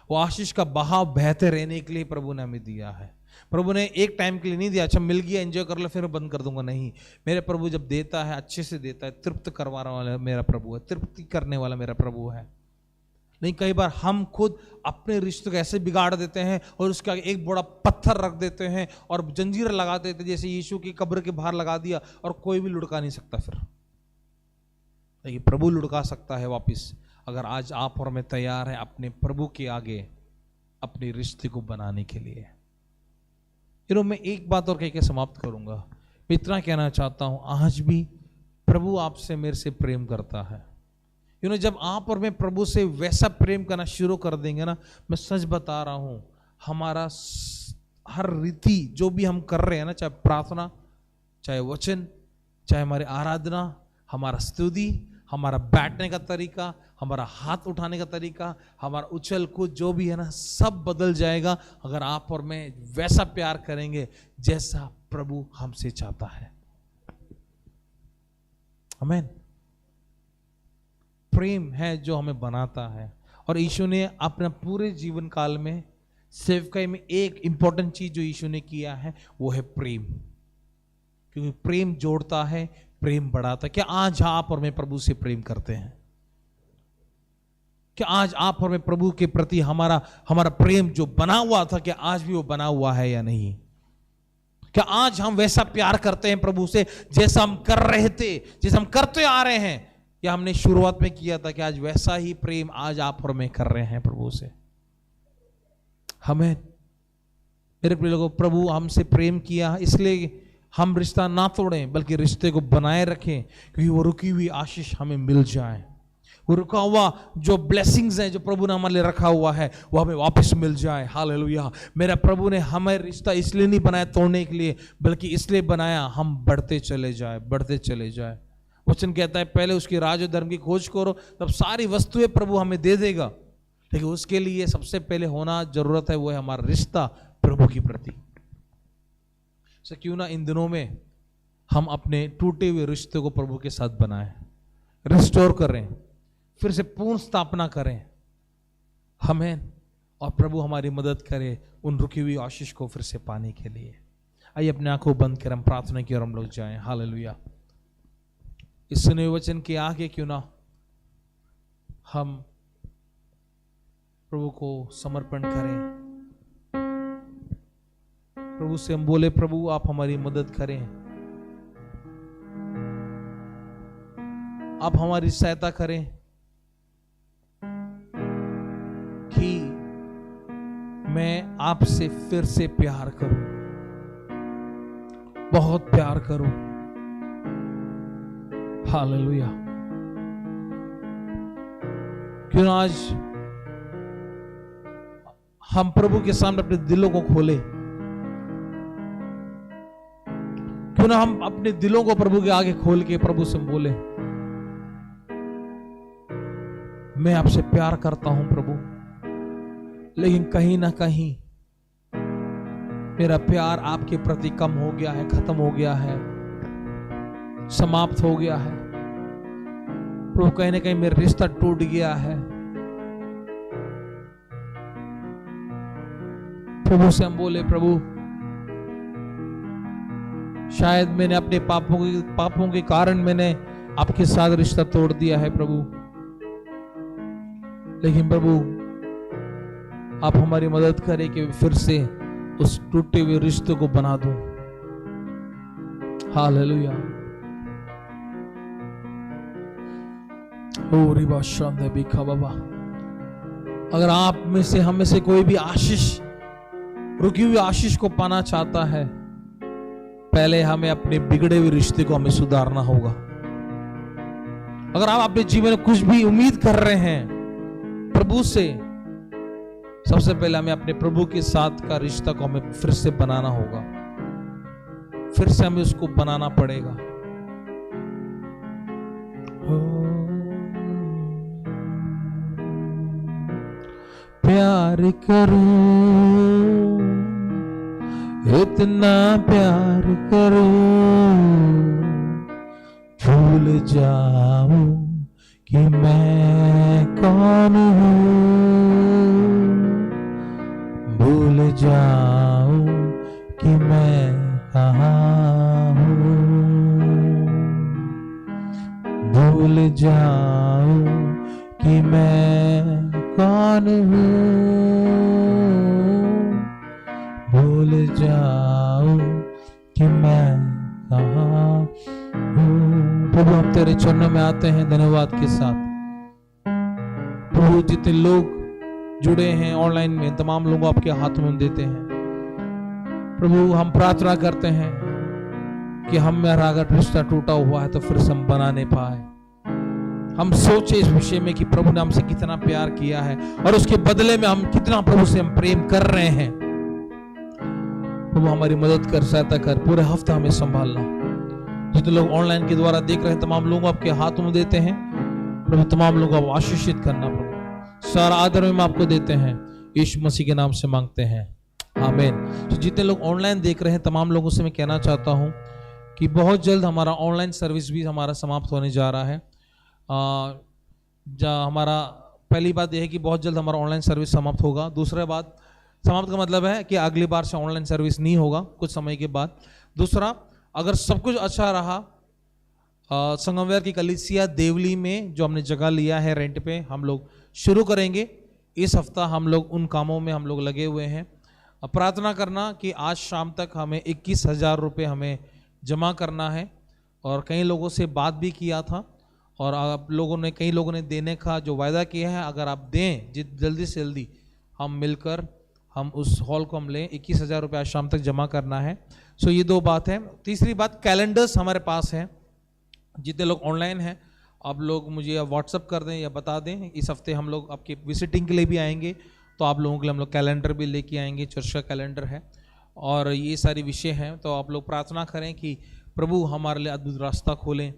A: वो आशीष का बहाव बहते रहने के लिए प्रभु ने हमें दिया है। प्रभु ने एक टाइम के लिए नहीं दिया, अच्छा मिल गया एंजॉय कर लो फिर बंद कर दूंगा, नहीं। मेरे प्रभु जब देता है अच्छे से देता है, तृप्त करवाने वाला मेरा प्रभु है, तृप्ति करने वाला मेरा प्रभु है। नहीं, कई बार हम खुद अपने रिश्ते को ऐसे बिगाड़ देते हैं और उसके आगे एक बड़ा पत्थर रख देते हैं और जंजीर लगा देते हैं, जैसे यीशु की कब्र के बाहर लगा दिया और कोई भी लुढ़का नहीं सकता। फिर लेकिन प्रभु लुढ़का सकता है वापिस, अगर आज आप और मैं तैयार हैं अपने प्रभु के आगे अपने रिश्ते को बनाने के लिए। मैं एक बात और कह के समाप्त करूंगा। मैं इतना कहना चाहता हूं, आज भी प्रभु आपसे मेरे से प्रेम करता है। जब आप और मैं प्रभु से वैसा प्रेम करना शुरू कर देंगे ना, मैं सच बता रहा हूं, हमारा हर रीति जो भी हम कर रहे हैं ना, चाहे प्रार्थना, चाहे वचन, चाहे हमारी आराधना, हमारा स्तुति, हमारा बैठने का तरीका, हमारा हाथ उठाने का तरीका, हमारा उछल कूद जो भी है ना, सब बदल जाएगा अगर आप और मैं वैसा प्यार करेंगे जैसा प्रभु हमसे चाहता है। आमीन। प्रेम है जो हमें बनाता है, और यीशु ने अपने पूरे जीवन काल में सेवकाई में एक इंपॉर्टेंट चीज जो यीशु ने किया है वो है प्रेम। क्योंकि प्रेम जोड़ता है, प्रेम बढ़ाता है। क्या आज आप और मैं प्रभु से प्रेम करते हैं? क्या आज आप और मैं प्रभु के प्रति हमारा प्रेम जो बना हुआ था, क्या आज भी वो बना हुआ है या नहीं? क्या आज हम वैसा प्यार करते हैं प्रभु से जैसा हम कर रहे थे, जैसा हम करते आ रहे हैं, या हमने शुरुआत में किया था? कि आज वैसा ही प्रेम आज आप और मैं कर रहे हैं प्रभु से? हमें, मेरे प्रिय लोगों, प्रभु हमसे प्रेम किया, इसलिए हम रिश्ता ना तोड़ें बल्कि रिश्ते को बनाए रखें, क्योंकि वो रुकी हुई आशीष हमें मिल जाए, वो रुका हुआ जो ब्लेसिंग्स है जो प्रभु ने हमारे लिए रखा हुआ है वो हमें वापस मिल जाए। हालेलुया। मेरा प्रभु ने हमें रिश्ता इसलिए नहीं बनाया तोड़ने के लिए, बल्कि इसलिए बनाया हम बढ़ते चले जाए, बढ़ते चले जाए। वचन कहता है पहले उसकी राज और धर्म की खोज करो, तब सारी वस्तुएं प्रभु हमें दे देगा। लेकिन उसके लिए सबसे पहले होना जरूरत है वो है हमारा रिश्ता प्रभु के प्रति। सो क्यों ना इन दिनों में हम अपने टूटे हुए रिश्ते को प्रभु के साथ बनाएं, रिस्टोर करें, फिर से पूर्ण स्थापना करें हमें, और प्रभु हमारी मदद करे उन रुकी हुई आशीष को फिर से पाने के लिए। आइए अपने आंखों बंद कर हम प्रार्थना की ओर हम लोग जाएं। हालेलुया। इस सुने वचन के आगे क्यों ना हम प्रभु को समर्पण करें, प्रभु से हम बोले प्रभु आप हमारी मदद करें, आप हमारी सहायता करें कि मैं आपसे फिर से प्यार करूं, बहुत प्यार करूं। हालेलुया। क्यों आज हम प्रभु के सामने अपने दिलों को खोले, क्यों ना हम अपने दिलों को प्रभु के आगे खोल के प्रभु से बोले मैं आपसे प्यार करता हूं प्रभु, लेकिन कहीं ना कहीं
B: मेरा प्यार आपके प्रति कम हो गया है, खत्म हो गया है, समाप्त हो गया है। प्रभु कहीं ना कहीं मेरा रिश्ता टूट गया है। प्रभु से हम बोले, प्रभु शायद मैंने अपने पापों के कारण मैंने आपके साथ रिश्ता तोड़ दिया है प्रभु, लेकिन प्रभु आप हमारी मदद करें कि फिर से उस टूटे हुए रिश्ते को बना दूं। हालेलुया। ओ रिबा शांदे बिखा बाबा, अगर आप में से हम में से कोई भी आशीष, रुकी हुई आशीष को पाना चाहता है, पहले हमें अपने बिगड़े हुए रिश्ते को हमें सुधारना होगा। अगर आप अपने जीवन में कुछ भी उम्मीद कर रहे हैं प्रभु से, सबसे पहले हमें अपने प्रभु के साथ का रिश्ता को हमें फिर से बनाना होगा, फिर से हमें उसको बनाना पड़ेगा। प्यार करो, इतना प्यार करो, भूल जाओ कि मैं कौन हूँ, भूल जाओ कि मैं कहाँ हूँ, भूल जाओ कि मैं कौन हूँ, भूल जाओ कि मैं कहाँ हूँ। प्रभु हम तेरे चरणों में आते हैं धन्यवाद के साथ। प्रभु जितने लोग जुड़े हैं ऑनलाइन में, तमाम लोगों आपके हाथ में देते हैं प्रभु। हम प्रार्थना करते हैं कि हमारा अगर रिश्ता टूटा हुआ है तो फिर से हम बना नहीं पाए। हम सोचे इस विषय में कि प्रभु ने हमसे कितना प्यार किया है और उसके बदले में हम कितना प्रभु से हम प्रेम कर रहे हैं। प्रभु हमारी मदद कर, सहायता कर, पूरे हफ्ता हमें संभालना। जितने लोग ऑनलाइन के द्वारा देख रहे हैं तमाम लोगों आपके हाथों में देते हैं प्रभु, तमाम लोगों को आशीषित करना प्रभु। सारा आदर हम आपको देते हैं, यीशु मसीह के नाम से मांगते हैं, आमीन। तो जितने लोग ऑनलाइन देख रहे हैं तमाम लोगों से मैं कहना चाहता हूं कि बहुत जल्द हमारा ऑनलाइन सर्विस भी हमारा समाप्त होने जा रहा है। हमारा पहली बात यह है कि बहुत जल्द हमारा ऑनलाइन सर्विस समाप्त होगा। दूसरा बात, समाप्त का मतलब है कि अगली बार से ऑनलाइन सर्विस नहीं होगा कुछ समय के बाद। दूसरा, अगर सब कुछ अच्छा रहा, संगमविहार की कलीसिया देवली में जो हमने जगह लिया है रेंट पे, हम लोग शुरू करेंगे इस हफ्ता। हम लोग उन कामों में हम लोग लगे हुए हैं। प्रार्थना करना कि आज शाम तक हमें 21,000 रुपये हमें जमा करना है और कई लोगों से बात भी किया था और आप लोगों ने, कई लोगों ने देने का जो वायदा किया है, अगर आप दें जल्दी से जल्दी हम मिलकर हम उस हॉल को हम लें। 21,000 रुपये आज शाम तक जमा करना है। सो ये दो बात है। तीसरी बात, कैलेंडर्स हमारे पास हैं। जितने लोग ऑनलाइन हैं आप लोग मुझे व्हाट्सअप कर दें या बता दें। इस हफ्ते हम लोग आपके विजिटिंग के लिए भी आएंगे, तो आप लोगों के लिए हम लोग कैलेंडर भी लेके आएंगे। चर्च का कैलेंडर है और ये सारी विषय हैं। तो आप लोग प्रार्थना करें कि प्रभु हमारे लिए अद्भुत रास्ता खोलें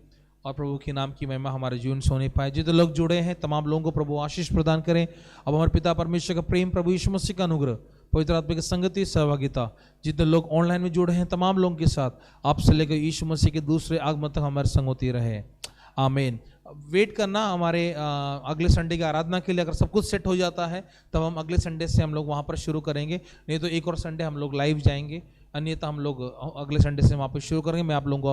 B: और प्रभु के नाम की महिमा हमारे जीवन से होने पाए। जितने लोग जुड़े हैं तमाम लोगों को प्रभु आशीष प्रदान करें। अब हमारे पिता परमेश्वर का प्रेम, प्रभु यीशु मसीह का अनुग्रह, पवित्र आत्मा की संगति, सहभागिता, जितने लोग ऑनलाइन में जुड़े हैं तमाम लोगों के साथ आपसे लेकर यीशु मसीह के दूसरे आगमन तक हमारे संग होती रहे, आमीन। वेट करना हमारे अगले संडे की आराधना के लिए। अगर सब कुछ सेट हो जाता है तब हम अगले संडे से हम लोग वहाँ पर शुरू करेंगे, नहीं तो एक और संडे हम लोग लाइव जाएंगे, अन्यथा हम लोग अगले संडे से वहाँ पर शुरू करेंगे। मैं आप लोगों को